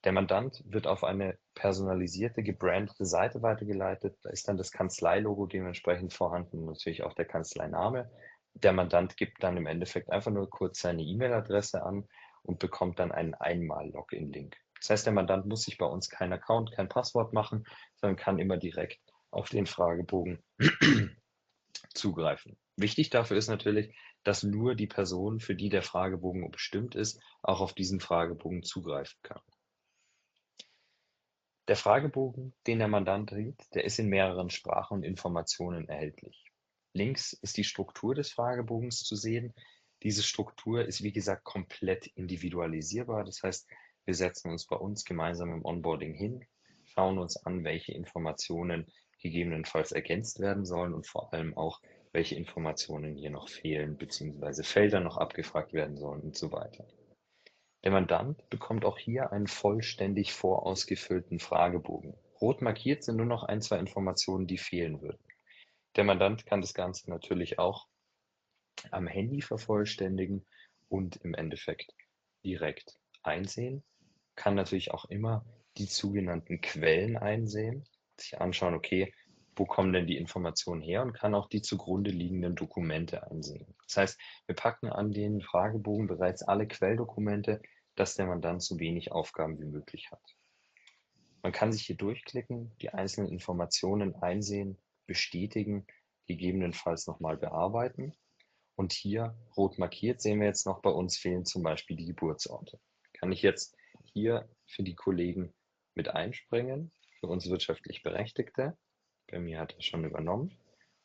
Speaker 2: Der Mandant wird auf eine personalisierte, gebrandete Seite weitergeleitet. Da ist dann das Kanzleilogo dementsprechend vorhanden und natürlich auch der Kanzleiname. Der Mandant gibt dann im Endeffekt einfach nur kurz seine E-Mail-Adresse an und bekommt dann einen Einmal-Login-Link. Das heißt, der Mandant muss sich bei uns kein Account, kein Passwort machen, sondern kann immer direkt auf den Fragebogen zugreifen. Wichtig dafür ist natürlich, dass nur die Person, für die der Fragebogen bestimmt ist, auch auf diesen Fragebogen zugreifen kann. Der Fragebogen, den der Mandant sieht, der ist in mehreren Sprachen und Informationen erhältlich. Links ist die Struktur des Fragebogens zu sehen. Diese Struktur ist, wie gesagt, komplett individualisierbar. Das heißt, wir setzen uns bei uns gemeinsam im Onboarding hin, schauen uns an, welche Informationen gegebenenfalls ergänzt werden sollen und vor allem auch, welche Informationen hier noch fehlen, beziehungsweise Felder noch abgefragt werden sollen und so weiter. Der Mandant bekommt auch hier einen vollständig vorausgefüllten Fragebogen. Rot markiert sind nur noch ein, zwei Informationen, die fehlen würden. Der Mandant kann das Ganze natürlich auch am Handy vervollständigen und im Endeffekt direkt einsehen. Kann natürlich auch immer die sogenannten Quellen einsehen, sich anschauen, okay, wo kommen denn die Informationen her und kann auch die zugrunde liegenden Dokumente einsehen. Das heißt, wir packen an den Fragebogen bereits alle Quelldokumente, dass der Mandant so wenig Aufgaben wie möglich hat. Man kann sich hier durchklicken, die einzelnen Informationen einsehen, bestätigen, gegebenenfalls nochmal bearbeiten. Und hier rot markiert sehen wir jetzt noch, bei uns fehlen zum Beispiel die Geburtsorte. Kann ich jetzt hier für die Kollegen mit einspringen, für uns wirtschaftlich Berechtigte. Bei mir hat er schon übernommen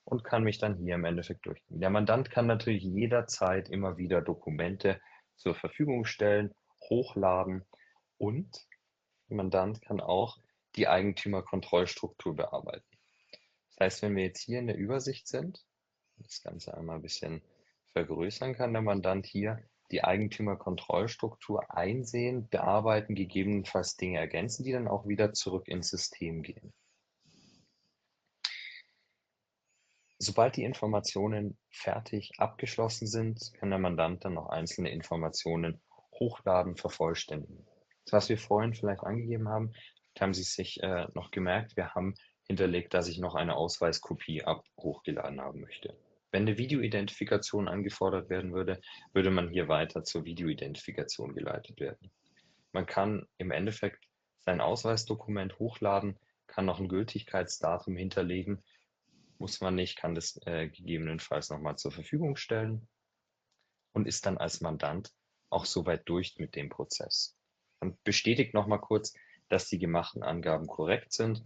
Speaker 2: und kann mich dann hier im Endeffekt durchgehen. Der Mandant kann natürlich jederzeit immer wieder Dokumente zur Verfügung stellen, hochladen und der Mandant kann auch die Eigentümerkontrollstruktur bearbeiten. Das heißt, wenn wir jetzt hier in der Übersicht sind, Das Ganze einmal ein bisschen vergrößern, kann der Mandant hier die Eigentümerkontrollstruktur einsehen, bearbeiten, gegebenenfalls Dinge ergänzen, die dann auch wieder zurück ins System gehen. Sobald die Informationen fertig abgeschlossen sind, kann der Mandant dann noch einzelne Informationen hochladen, vervollständigen. Das, was wir vorhin vielleicht angegeben haben, haben Sie sich noch gemerkt, wir haben hinterlegt, dass ich noch eine Ausweiskopie hochgeladen haben möchte. Wenn eine Videoidentifikation angefordert werden würde, würde man hier weiter zur Videoidentifikation geleitet werden. Man kann im Endeffekt sein Ausweisdokument hochladen, kann noch ein Gültigkeitsdatum hinterlegen, muss man nicht, kann das gegebenenfalls nochmal zur Verfügung stellen und ist dann als Mandant auch soweit durch mit dem Prozess. Und bestätigt nochmal kurz, dass die gemachten Angaben korrekt sind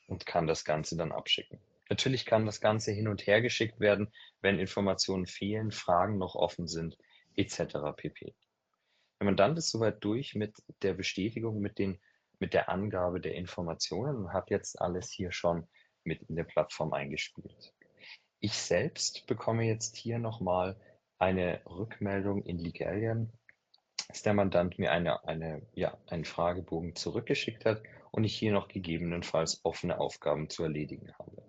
Speaker 2: und kann das Ganze dann abschicken. Natürlich kann das Ganze hin und her geschickt werden, wenn Informationen fehlen, Fragen noch offen sind, etc. pp. Der Mandant ist soweit durch mit der Bestätigung, mit der Angabe der Informationen und hat jetzt alles hier schon mit in der Plattform eingespielt. Ich selbst bekomme jetzt hier nochmal eine Rückmeldung in Ligallion, dass der Mandant mir einen Fragebogen zurückgeschickt hat und ich hier noch gegebenenfalls offene Aufgaben zu erledigen habe.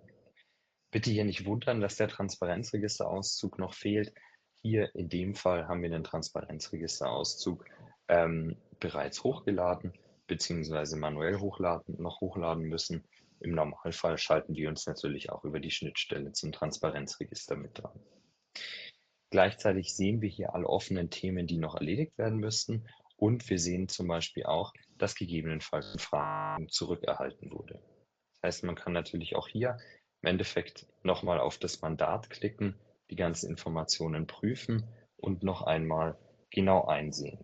Speaker 2: Bitte hier nicht wundern, dass der Transparenzregisterauszug noch fehlt. Hier in dem Fall haben wir den Transparenzregisterauszug bereits hochgeladen beziehungsweise manuell noch hochladen müssen. Im Normalfall schalten wir uns natürlich auch über die Schnittstelle zum Transparenzregister mit dran. Gleichzeitig sehen wir hier alle offenen Themen, die noch erledigt werden müssten. Und wir sehen zum Beispiel auch, dass gegebenenfalls eine Frage zurückerhalten wurde. Das heißt, man kann natürlich auch hier im Endeffekt nochmal auf das Mandat klicken, die ganzen Informationen prüfen und noch einmal genau einsehen.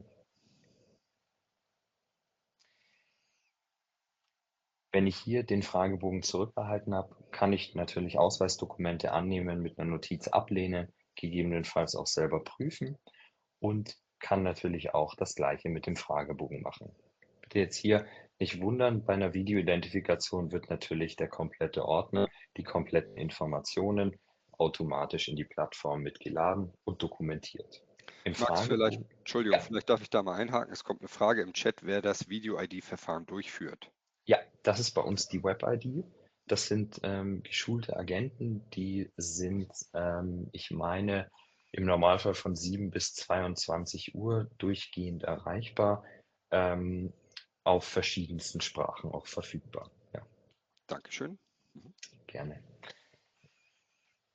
Speaker 2: Wenn ich hier den Fragebogen zurückerhalten habe, kann ich natürlich Ausweisdokumente annehmen, mit einer Notiz ablehnen, gegebenenfalls auch selber prüfen und kann natürlich auch das Gleiche mit dem Fragebogen machen. Bitte jetzt hier nicht wundern, bei einer Videoidentifikation wird natürlich der komplette Ordner, die kompletten Informationen automatisch in die Plattform mitgeladen und dokumentiert. Im
Speaker 1: Max, vielleicht,
Speaker 2: Fragebogen,
Speaker 1: Entschuldigung,
Speaker 2: ja,
Speaker 1: vielleicht darf ich da mal einhaken. Es kommt eine Frage im Chat, wer das Video-ID-Verfahren durchführt.
Speaker 2: ja, das ist bei uns die Web-ID. Das sind geschulte Agenten, die sind, ich meine, im Normalfall von 7 bis 22 Uhr durchgehend erreichbar, auf verschiedensten Sprachen auch verfügbar. Ja,
Speaker 1: Dankeschön. Mhm.
Speaker 2: gerne.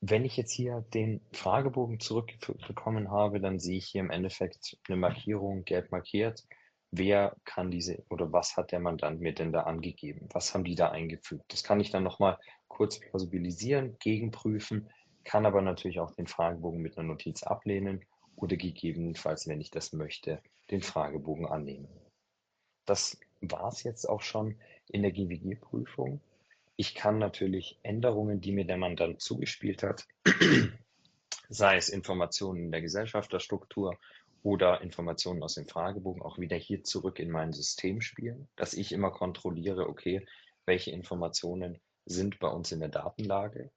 Speaker 2: Wenn ich jetzt hier den Fragebogen zurückbekommen habe, dann sehe ich hier im Endeffekt eine Markierung, gelb markiert. Wer kann diese oder was hat der Mandant mir denn da angegeben? Was haben die da eingefügt? Das kann ich dann nochmal kurz plausibilisieren, gegenprüfen, kann aber natürlich auch den Fragebogen mit einer Notiz ablehnen oder gegebenenfalls, wenn ich das möchte, den Fragebogen annehmen. Das war es jetzt auch schon in der GWG-Prüfung. Ich kann natürlich Änderungen, die mir der Mandant zugespielt hat, sei es Informationen in der Gesellschafterstruktur oder Informationen aus dem Fragebogen, auch wieder hier zurück in mein System spielen, dass ich immer kontrolliere, okay, welche Informationen sind bei uns in der Datenlage.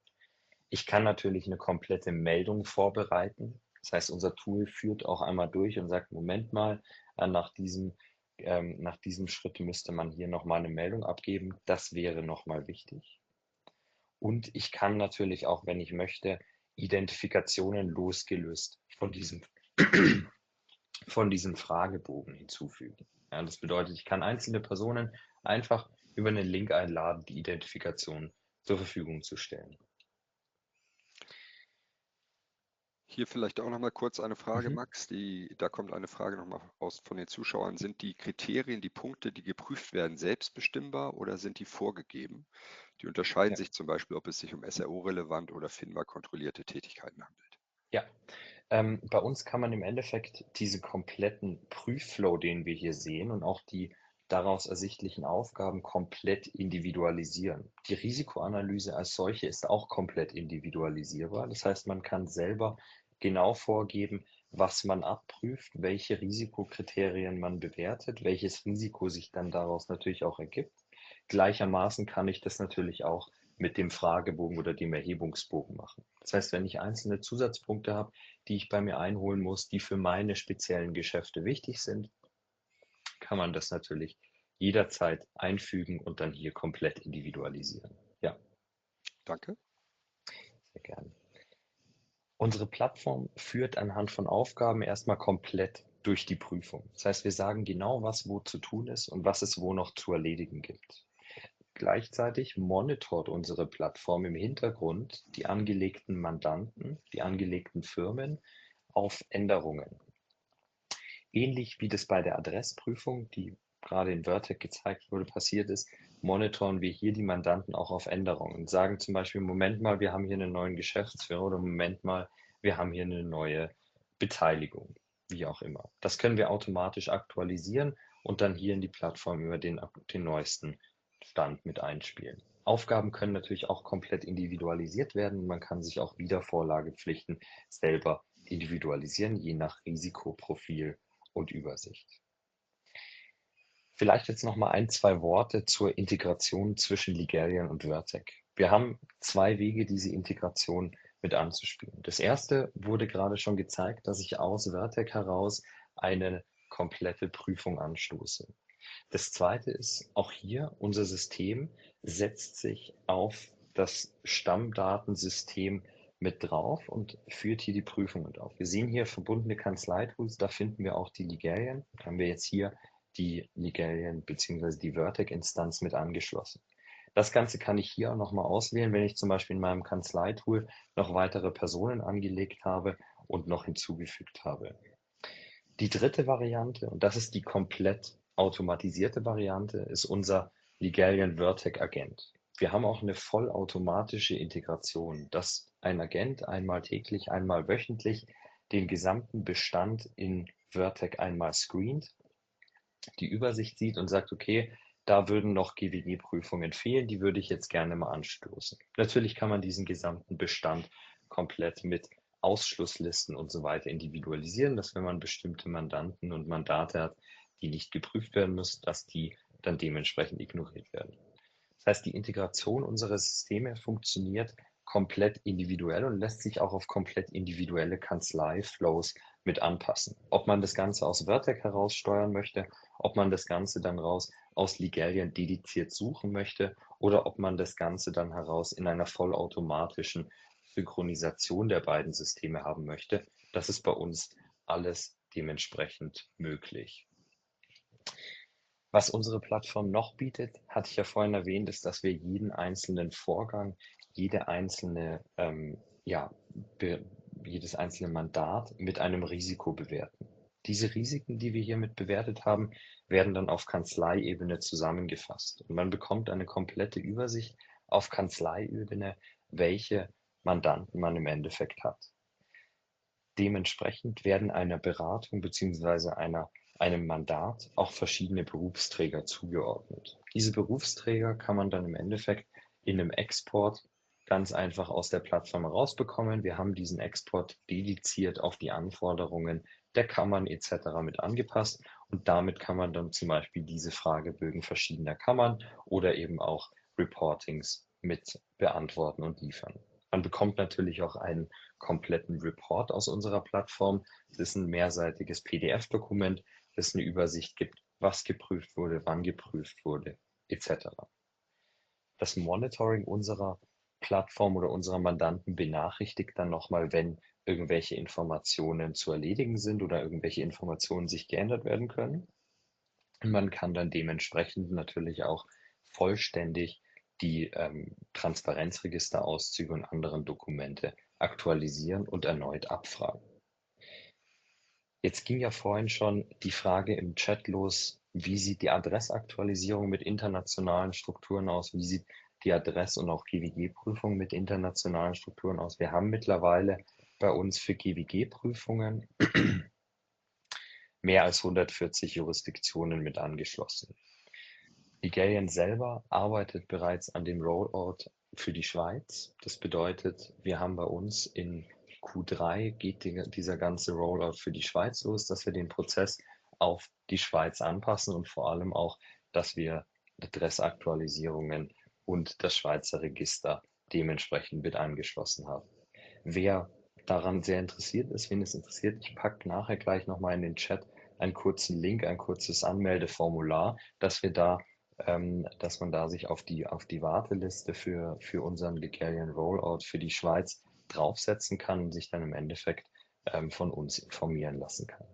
Speaker 2: Ich kann natürlich eine komplette Meldung vorbereiten. Das heißt, unser Tool führt auch einmal durch und sagt, Moment mal, nach nach diesem Schritt müsste man hier nochmal eine Meldung abgeben. Das wäre nochmal wichtig. Und ich kann natürlich auch, wenn ich möchte, Identifikationen losgelöst von diesem Fragebogen hinzufügen. Ja, das bedeutet, ich kann einzelne Personen einfach über einen Link einladen, die Identifikation zur Verfügung zu stellen.
Speaker 1: Hier vielleicht auch noch mal kurz eine Frage,
Speaker 2: Mhm.
Speaker 1: Max. Da kommt eine Frage noch mal von den Zuschauern. Sind die Kriterien, die Punkte, die geprüft werden, selbstbestimmbar oder sind die vorgegeben? Die unterscheiden
Speaker 2: Ja.
Speaker 1: sich zum Beispiel, ob es sich um SRO-relevant oder FINMA-kontrollierte Tätigkeiten handelt.
Speaker 2: Ja, bei uns kann man im Endeffekt diesen kompletten Prüfflow, den wir hier sehen und auch die daraus ersichtlichen Aufgaben komplett individualisieren. Die Risikoanalyse als solche ist auch komplett individualisierbar. Das heißt, man kann selber genau vorgeben, was man abprüft, welche Risikokriterien man bewertet, welches Risiko sich dann daraus natürlich auch ergibt. Gleichermaßen kann ich das natürlich auch mit dem Fragebogen oder dem Erhebungsbogen machen. Das heißt, wenn ich einzelne Zusatzpunkte habe, die ich bei mir einholen muss, die für meine speziellen Geschäfte wichtig sind, kann man das natürlich jederzeit einfügen und dann hier komplett individualisieren. Ja,
Speaker 1: Danke.
Speaker 2: sehr gerne. Unsere Plattform führt anhand von Aufgaben erstmal komplett durch die Prüfung. Das heißt, wir sagen genau, was wo zu tun ist und was es wo noch zu erledigen gibt. Gleichzeitig monitort unsere Plattform im Hintergrund die angelegten Mandanten, die angelegten Firmen auf Änderungen. Ähnlich wie das bei der Adressprüfung, die gerade in Vertex gezeigt wurde, passiert ist, monitoren wir hier die Mandanten auch auf Änderungen und sagen zum Beispiel, Moment mal, wir haben hier einen neuen Geschäftsführer oder Moment mal, wir haben hier eine neue Beteiligung, wie auch immer. Das können wir automatisch aktualisieren und dann hier in die Plattform über den neuesten Stand mit einspielen. Aufgaben können natürlich auch komplett individualisiert werden. Man kann sich auch Wiedervorlagepflichten selber individualisieren, je nach Risikoprofil und Übersicht. Vielleicht jetzt noch mal ein, zwei Worte zur Integration zwischen Ligarian und Vertex. Wir haben zwei Wege, diese Integration mit anzuspielen. Das erste wurde gerade schon gezeigt, dass ich aus Vertex heraus eine komplette Prüfung anstoße. Das zweite ist, auch hier unser System setzt sich auf das Stammdatensystem mit drauf und führt hier die Prüfung mit auf. Wir sehen hier verbundene Kanzleitools, da finden wir auch die Ligarian. Da haben wir jetzt hier die Ligarian bzw. die Vertex-Instanz mit angeschlossen. Das Ganze kann ich hier auch nochmal auswählen, wenn ich zum Beispiel in meinem Kanzleitool noch weitere Personen angelegt habe und noch hinzugefügt habe. Die dritte Variante, und das ist die komplett automatisierte Variante, ist unser Ligarian Vertex Agent. Wir haben auch eine vollautomatische Integration, dass ein Agent einmal täglich, einmal wöchentlich den gesamten Bestand in Vertex einmal screent, die Übersicht sieht und sagt, okay, da würden noch GWG-Prüfungen fehlen, die würde ich jetzt gerne mal anstoßen. Natürlich kann man diesen gesamten Bestand komplett mit Ausschlusslisten und so weiter individualisieren, dass wenn man bestimmte Mandanten und Mandate hat, die nicht geprüft werden müssen, dass die dann dementsprechend ignoriert werden. Das heißt, die Integration unserer Systeme funktioniert komplett individuell und lässt sich auch auf komplett individuelle Kanzlei-Flows mit anpassen. Ob man das Ganze aus Vertex heraus steuern möchte, ob man das Ganze dann raus aus Ligarian dediziert suchen möchte oder ob man das Ganze dann heraus in einer vollautomatischen Synchronisation der beiden Systeme haben möchte. Das ist bei uns alles dementsprechend möglich. Was unsere Plattform noch bietet, hatte ich ja vorhin erwähnt, ist, dass wir jeden einzelnen Vorgang, jede einzelne, ja, jedes einzelne Mandat mit einem Risiko bewerten. Diese Risiken, die wir hiermit bewertet haben, werden dann auf Kanzleiebene zusammengefasst. Und man bekommt eine komplette Übersicht auf Kanzleiebene, welche Mandanten man im Endeffekt hat. Dementsprechend werden einer Beratung bzw. einem Mandat auch verschiedene Berufsträger zugeordnet. Diese Berufsträger kann man dann im Endeffekt in einem Export ganz einfach aus der Plattform herausbekommen. Wir haben diesen Export dediziert auf die Anforderungen der Kammern etc. mit angepasst und damit kann man dann zum Beispiel diese Fragebögen verschiedener Kammern oder eben auch Reportings mit beantworten und liefern. Man bekommt natürlich auch einen kompletten Report aus unserer Plattform. Das ist ein mehrseitiges PDF-Dokument, das eine Übersicht gibt, was geprüft wurde, wann geprüft wurde, etc. Das Monitoring unserer Plattform oder unserer Mandanten benachrichtigt dann nochmal, wenn irgendwelche Informationen zu erledigen sind oder irgendwelche Informationen sich geändert werden können. Und man kann dann dementsprechend natürlich auch vollständig die Transparenzregisterauszüge und anderen Dokumente aktualisieren und erneut abfragen. Jetzt ging ja vorhin schon die Frage im Chat los, wie sieht die Adressaktualisierung mit internationalen Strukturen aus? Wie sieht die Adress- und auch GWG-Prüfung mit internationalen Strukturen aus? Wir haben mittlerweile bei uns für GWG-Prüfungen mehr als 140 Jurisdiktionen mit angeschlossen. Ligarian selber arbeitet bereits an dem Rollout für die Schweiz. Das bedeutet, wir haben bei uns in Q3 geht dieser ganze Rollout für die Schweiz los, dass wir den Prozess auf die Schweiz anpassen und vor allem auch, dass wir Adressaktualisierungen und das Schweizer Register dementsprechend mit angeschlossen haben. Wer daran sehr interessiert ist, wen es interessiert, ich packe nachher gleich nochmal in den Chat einen kurzen Link, ein kurzes Anmeldeformular, dass man da sich auf die Warteliste für unseren Ligarian Rollout für die Schweiz draufsetzen kann und sich dann im Endeffekt von uns informieren lassen kann.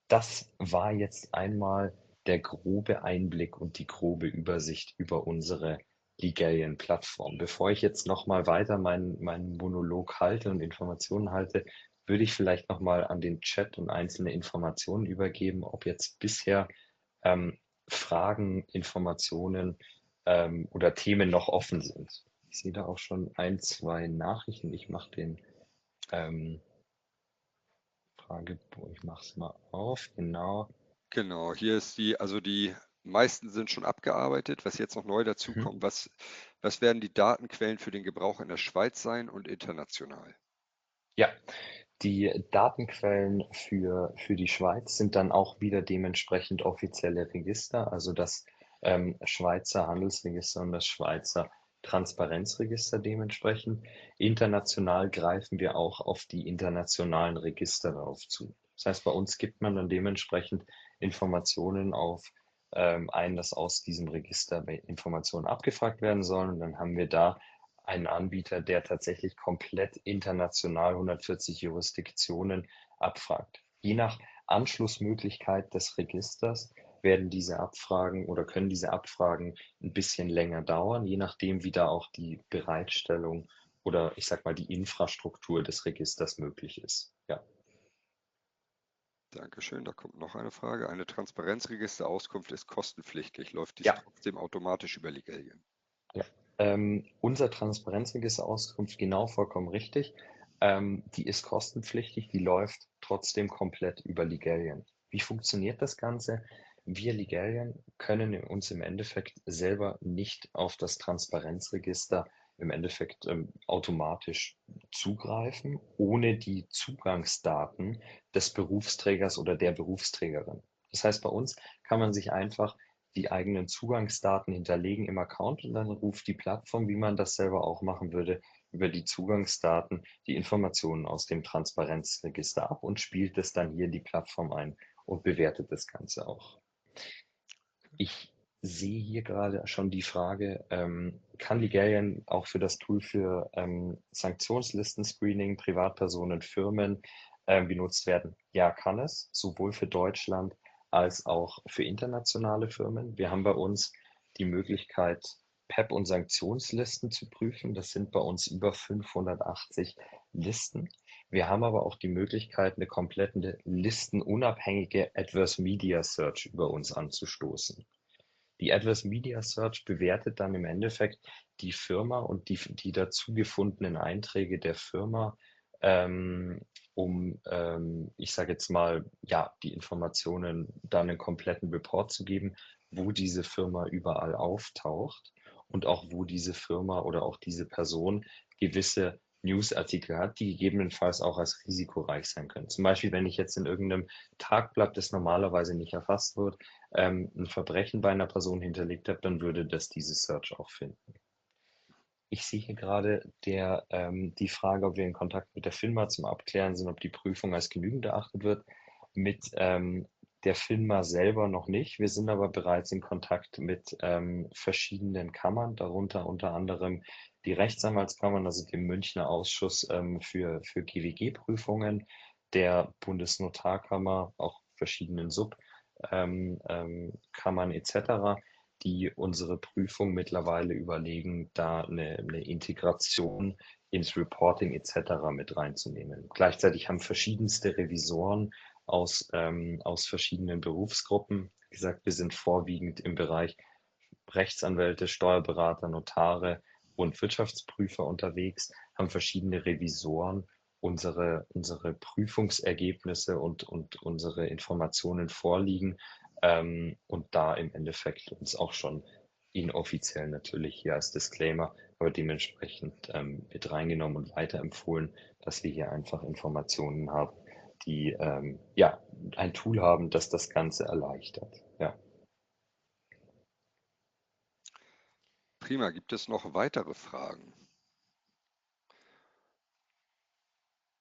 Speaker 2: Das war jetzt einmal der grobe Einblick und die grobe Übersicht über unsere Ligarian-Plattform. Bevor ich jetzt nochmal weiter meinen Monolog halte und Informationen halte, würde ich vielleicht nochmal an den Chat und einzelne Informationen übergeben, ob jetzt bisher ähm, Fragen, Informationen oder Themen noch offen sind. Ich sehe da auch schon ein, zwei Nachrichten. Ich mache den ähm, ich mache es mal auf, genau.
Speaker 1: Genau, hier ist also die meisten sind schon abgearbeitet. Was jetzt noch neu
Speaker 2: Mhm.
Speaker 1: dazukommt, was werden die Datenquellen für den Gebrauch in der Schweiz sein und international?
Speaker 2: Ja, die Datenquellen für die Schweiz sind dann auch wieder dementsprechend offizielle Register, also das Schweizer Handelsregister und das Schweizer Transparenzregister dementsprechend. International greifen wir auch auf die internationalen Register darauf zu. Das heißt, bei uns gibt man dann dementsprechend Informationen auf ein, dass aus diesem Register Informationen abgefragt werden sollen. Und dann haben wir da einen Anbieter, der tatsächlich komplett international 140 Jurisdiktionen abfragt. Je nach Anschlussmöglichkeit des Registers werden diese Abfragen oder können diese Abfragen ein bisschen länger dauern, je nachdem, wie da auch die Bereitstellung oder ich sag mal die Infrastruktur des Registers möglich ist. Ja.
Speaker 1: Dankeschön. Da kommt noch eine Frage. Eine Transparenzregisterauskunft ist kostenpflichtig. Läuft dies
Speaker 2: Ja,
Speaker 1: trotzdem automatisch über Ligalien?
Speaker 2: ja. Unser Transparenzregisterauskunft, genau vollkommen richtig. Die ist kostenpflichtig, die läuft trotzdem komplett über Ligalien. Wie funktioniert das Ganze? Wir Ligalien können uns im Endeffekt selber nicht auf das Transparenzregister im Endeffekt automatisch zugreifen, ohne die Zugangsdaten des Berufsträgers oder der Berufsträgerin. Das heißt, bei uns kann man sich einfach die eigenen Zugangsdaten hinterlegen im Account und dann ruft die Plattform, wie man das selber auch machen würde, über die Zugangsdaten die Informationen aus dem Transparenzregister ab und spielt es dann hier in die Plattform ein und bewertet das Ganze auch. Ich sehe hier gerade schon die Frage, kann Ligarian auch für das Tool für Sanktionslisten-Screening, Privatpersonen, Firmen genutzt werden? Ja, kann es, sowohl für Deutschland als auch für internationale Firmen. Wir haben bei uns die Möglichkeit, PEP und Sanktionslisten zu prüfen. Das sind bei uns über 580 Listen. Wir haben aber auch die Möglichkeit, eine komplette listenunabhängige Adverse Media Search über uns anzustoßen. Die Adverse Media Search bewertet dann im Endeffekt die Firma und die dazu gefundenen Einträge der Firma, ich sage jetzt mal, ja, die Informationen dann einen kompletten Report zu geben, wo diese Firma überall auftaucht und auch wo diese Firma oder auch diese Person gewisse Newsartikel hat, die gegebenenfalls auch als risikoreich sein können. Zum Beispiel, wenn ich jetzt in irgendeinem Tagblatt, das normalerweise nicht erfasst wird, ein Verbrechen bei einer Person hinterlegt habe, dann würde das diese Search auch finden. Ich sehe hier gerade die Frage, ob wir in Kontakt mit der FINMA zum Abklären sind, ob die Prüfung als genügend erachtet wird. Mit der FINMA selber noch nicht. Wir sind aber bereits in Kontakt mit verschiedenen Kammern, darunter unter anderem die Rechtsanwaltskammern, also dem Münchner Ausschuss für GWG-Prüfungen, der Bundesnotarkammer, auch verschiedenen Kammern etc., die unsere Prüfung mittlerweile überlegen, da eine Integration ins Reporting etc. mit reinzunehmen. Gleichzeitig haben verschiedenste Revisoren aus verschiedenen Berufsgruppen gesagt, wir sind vorwiegend im Bereich Rechtsanwälte, Steuerberater, Notare und Wirtschaftsprüfer unterwegs, haben verschiedene Revisoren unsere Prüfungsergebnisse und unsere Informationen vorliegen und da im Endeffekt uns auch schon inoffiziell natürlich hier als Disclaimer, aber dementsprechend mit reingenommen und weiterempfohlen, dass wir hier einfach Informationen haben, die ja ein Tool haben, das das Ganze erleichtert. Ja.
Speaker 1: Prima. Gibt es noch weitere Fragen?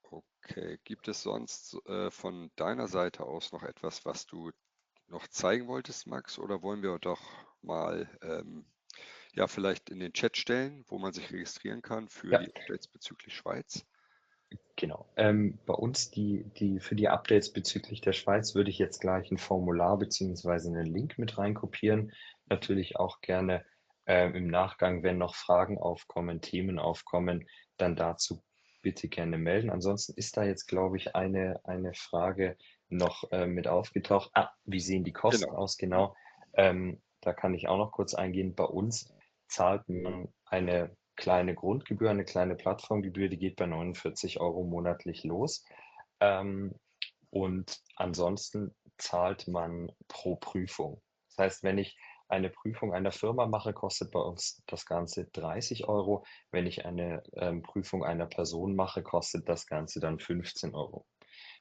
Speaker 1: Okay. Gibt es sonst von deiner Seite aus noch etwas, was du noch zeigen wolltest, Max? Oder wollen wir doch mal ja, vielleicht in den Chat stellen, wo man sich registrieren kann für
Speaker 2: Ja,
Speaker 1: die Updates bezüglich Schweiz?
Speaker 2: genau. Bei uns für die Updates bezüglich der Schweiz würde ich jetzt gleich ein Formular beziehungsweise einen Link mit reinkopieren. Natürlich auch gerne im Nachgang, wenn noch Fragen aufkommen, Themen aufkommen, dann dazu bitte gerne melden. Ansonsten ist da jetzt, glaube ich, eine Frage noch mit aufgetaucht. Wie sehen die Kosten
Speaker 1: Genau.
Speaker 2: aus?
Speaker 1: Mhm.
Speaker 2: Genau. Da kann ich auch noch kurz eingehen. Bei uns zahlt man eine kleine Grundgebühr, eine kleine Plattformgebühr, die geht bei 49 € monatlich los. Ähm, und ansonsten zahlt man pro Prüfung. Das heißt, wenn ich eine Prüfung einer Firma mache, kostet bei uns das Ganze 30 €. Wenn ich eine Prüfung einer Person mache, kostet das Ganze dann 15 €.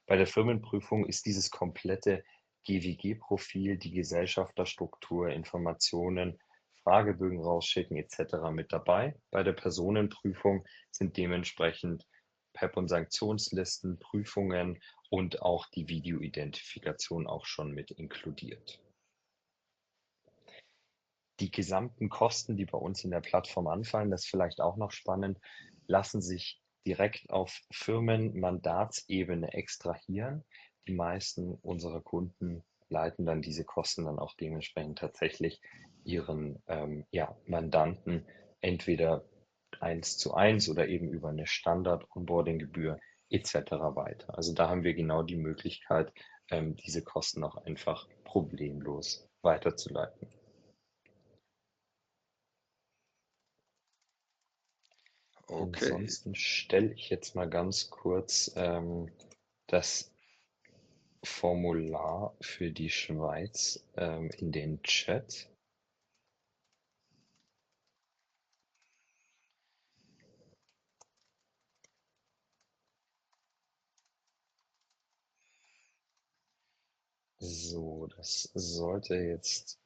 Speaker 2: Bei der Firmenprüfung ist dieses komplette GWG-Profil, die Gesellschafterstruktur, Informationen, Fragebögen rausschicken etc. mit dabei. Bei der Personenprüfung sind dementsprechend PEP- und Sanktionslisten, Prüfungen und auch die Videoidentifikation auch schon mit inkludiert. Die gesamten Kosten, die bei uns in der Plattform anfallen, das ist vielleicht auch noch spannend, lassen sich direkt auf Firmenmandatsebene extrahieren. Die meisten unserer Kunden leiten dann diese Kosten dann auch dementsprechend tatsächlich ihren ja, Mandanten entweder 1:1 oder eben über eine Standard-Onboarding-Gebühr etc. weiter. Also da haben wir genau die Möglichkeit, diese Kosten auch einfach problemlos weiterzuleiten.
Speaker 1: Okay.
Speaker 2: Ansonsten stelle ich jetzt mal ganz kurz das Formular für die Schweiz in den Chat. So, das sollte jetzt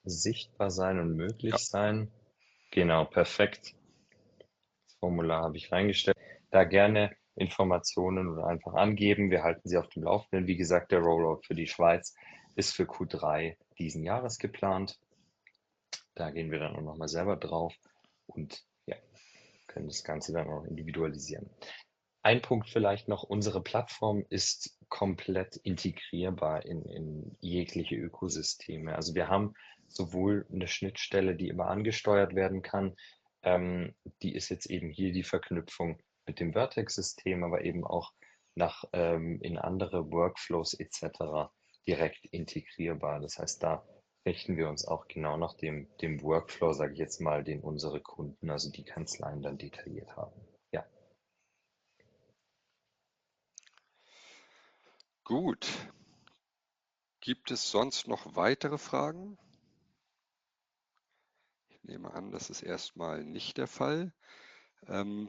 Speaker 2: sichtbar sein und
Speaker 1: Ja,
Speaker 2: möglich sein. Genau, perfekt. Das Formular habe ich reingestellt. Da gerne Informationen oder einfach angeben. Wir halten Sie auf dem Laufenden. Wie gesagt, der Rollout für die Schweiz ist für Q3 diesen Jahres geplant. Da gehen wir dann auch nochmal selber drauf und ja, können das Ganze dann auch individualisieren. Ein Punkt vielleicht noch, unsere Plattform ist komplett integrierbar in jegliche Ökosysteme. Also wir haben sowohl eine Schnittstelle, die immer angesteuert werden kann, die ist jetzt eben hier die Verknüpfung mit dem Vertex-System, aber eben auch in andere Workflows etc. direkt integrierbar. Das heißt, da richten wir uns auch genau nach dem Workflow, sage ich jetzt mal, den unsere Kunden, also die Kanzleien dann detailliert haben. Ja.
Speaker 1: gut. Gibt es sonst noch weitere Fragen? Ich nehme an, das ist erstmal nicht der Fall. Ähm,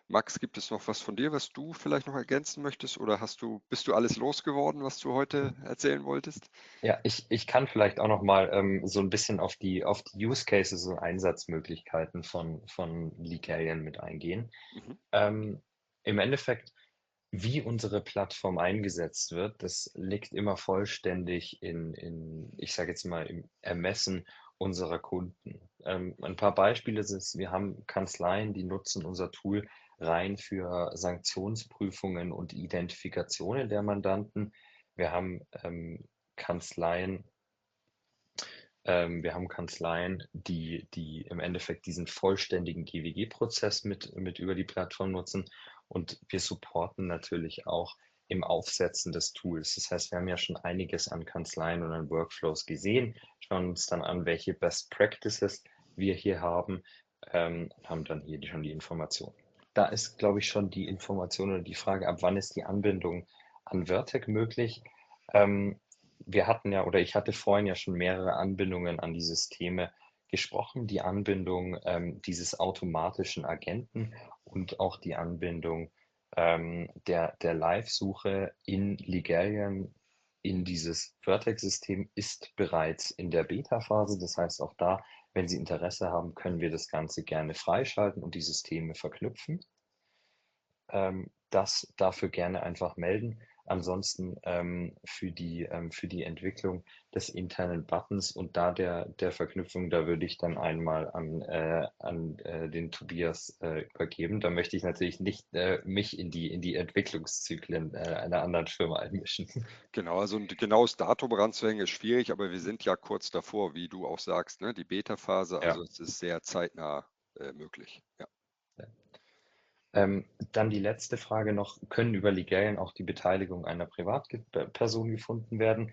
Speaker 1: Max, gibt es noch was von dir, was du vielleicht noch ergänzen möchtest? Oder bist du alles losgeworden, was du heute erzählen wolltest?
Speaker 2: Ja, ich kann vielleicht auch noch mal so ein bisschen auf die Use Cases und Einsatzmöglichkeiten von Legalian mit eingehen.
Speaker 1: Mhm.
Speaker 2: Ähm, Im Endeffekt, wie unsere Plattform eingesetzt wird, das liegt immer vollständig ich sage jetzt mal, im Ermessen unserer Kunden. Ein paar Beispiele sind, wir haben Kanzleien, die nutzen unser Tool rein für Sanktionsprüfungen und Identifikationen der Mandanten. Wir haben Kanzleien, die im Endeffekt diesen vollständigen GWG-Prozess mit über die Plattform nutzen. Und wir supporten natürlich auch im Aufsetzen des Tools. Das heißt, wir haben ja schon einiges an Kanzleien und an Workflows gesehen, schauen uns dann an, welche Best Practices wir hier haben und haben dann hier schon die Information. Da ist, glaube ich, schon die Information oder die Frage, ab wann ist die Anbindung an Vertec möglich? Ähm, Wir hatten ja, oder ich hatte vorhin ja schon mehrere Anbindungen an die Systeme gesprochen, die Anbindung dieses automatischen Agenten und auch die Anbindung der Live-Suche in Ligarian in dieses Vertex-System ist bereits in der Beta-Phase. Das heißt, auch da Wenn Sie Interesse haben, können wir das Ganze gerne freischalten und die Systeme verknüpfen. Das dafür gerne einfach melden. Ansonsten für die Entwicklung des internen Buttons und da der Verknüpfung, da würde ich dann einmal an den Tobias übergeben. Da möchte ich natürlich nicht mich in die Entwicklungszyklen einer anderen Firma einmischen.
Speaker 1: Genau, also ein genaues Datum ranzuhängen ist schwierig, aber wir sind ja kurz davor, wie du auch sagst, ne? Die Beta-Phase,
Speaker 2: Ja.
Speaker 1: also es ist sehr zeitnah möglich. Ja.
Speaker 2: Dann die letzte Frage noch: Können über Legalien auch die Beteiligung einer Privatperson gefunden werden?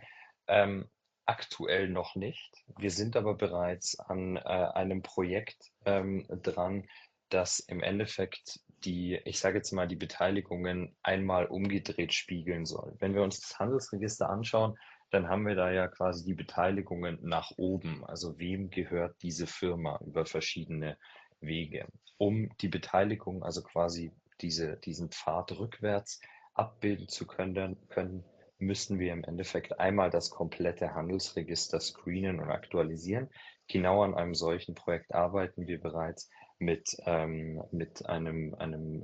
Speaker 2: Aktuell noch nicht. Wir sind aber bereits an einem Projekt dran, das im Endeffekt ich sage jetzt mal, die Beteiligungen einmal umgedreht spiegeln soll. Wenn wir uns das Handelsregister anschauen, dann haben wir da ja quasi die Beteiligungen nach oben. Also wem gehört diese Firma über verschiedene Wege? Um die Beteiligung, also quasi diesen Pfad rückwärts abbilden zu können, müssen wir im Endeffekt einmal das komplette Handelsregister screenen und aktualisieren. Genau an einem solchen Projekt arbeiten wir bereits mit einem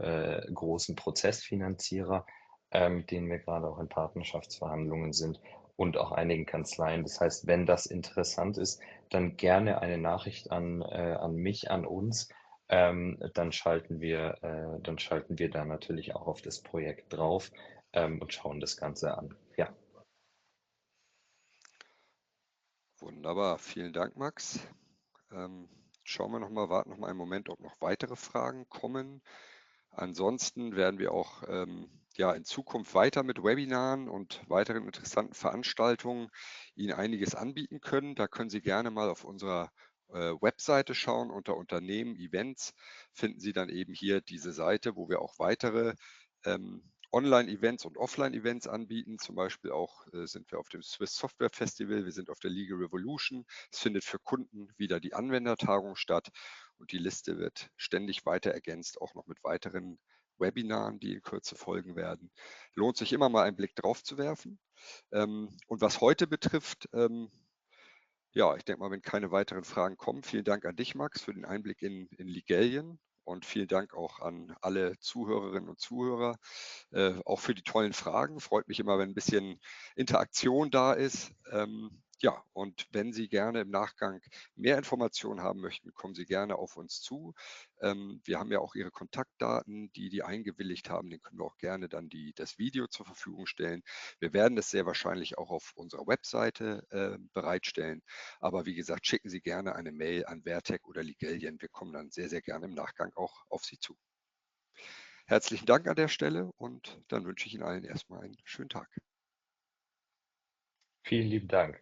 Speaker 2: großen Prozessfinanzierer, den wir gerade auch in Partnerschaftsverhandlungen sind, und auch einigen Kanzleien. Das heißt, wenn das interessant ist, dann gerne eine Nachricht an mich, an uns. Dann schalten wir da natürlich auch auf das Projekt drauf, und schauen das Ganze an. Ja,
Speaker 1: Wunderbar, vielen Dank, Max. Schauen wir noch mal, warten noch mal einen Moment, ob noch weitere Fragen kommen. Ansonsten werden wir auch ja, in Zukunft weiter mit Webinaren und weiteren interessanten Veranstaltungen Ihnen einiges anbieten können. Da können Sie gerne mal auf unserer Webseite schauen. Unter Unternehmen, Events finden Sie dann eben hier diese Seite, wo wir auch weitere Online-Events und Offline-Events anbieten. Zum Beispiel auch sind wir auf dem Swiss Software Festival, wir sind auf der Legal Revolution. Es findet für Kunden wieder die Anwendertagung statt und die Liste wird ständig weiter ergänzt, auch noch mit weiteren Webinaren, die in Kürze folgen werden. Lohnt sich immer mal einen Blick drauf zu werfen. Und was heute betrifft, ja, ich denke mal, wenn keine weiteren Fragen kommen, vielen Dank an dich, Max, für den Einblick in Legalien und vielen Dank auch an alle Zuhörerinnen und Zuhörer, auch für die tollen Fragen. Freut mich immer, wenn ein bisschen Interaktion da ist. Ja, und wenn Sie gerne im Nachgang mehr Informationen haben möchten, kommen Sie gerne auf uns zu. Wir haben ja auch Ihre Kontaktdaten, die eingewilligt haben, den können wir auch gerne dann das Video zur Verfügung stellen. Wir werden es sehr wahrscheinlich auch auf unserer Webseite bereitstellen. Aber wie gesagt, schicken Sie gerne eine Mail an Vertec oder Legalien. Wir kommen dann sehr, sehr gerne im Nachgang auch auf Sie zu. Herzlichen Dank an der Stelle und dann wünsche ich Ihnen allen erstmal einen schönen Tag.
Speaker 2: vielen lieben Dank.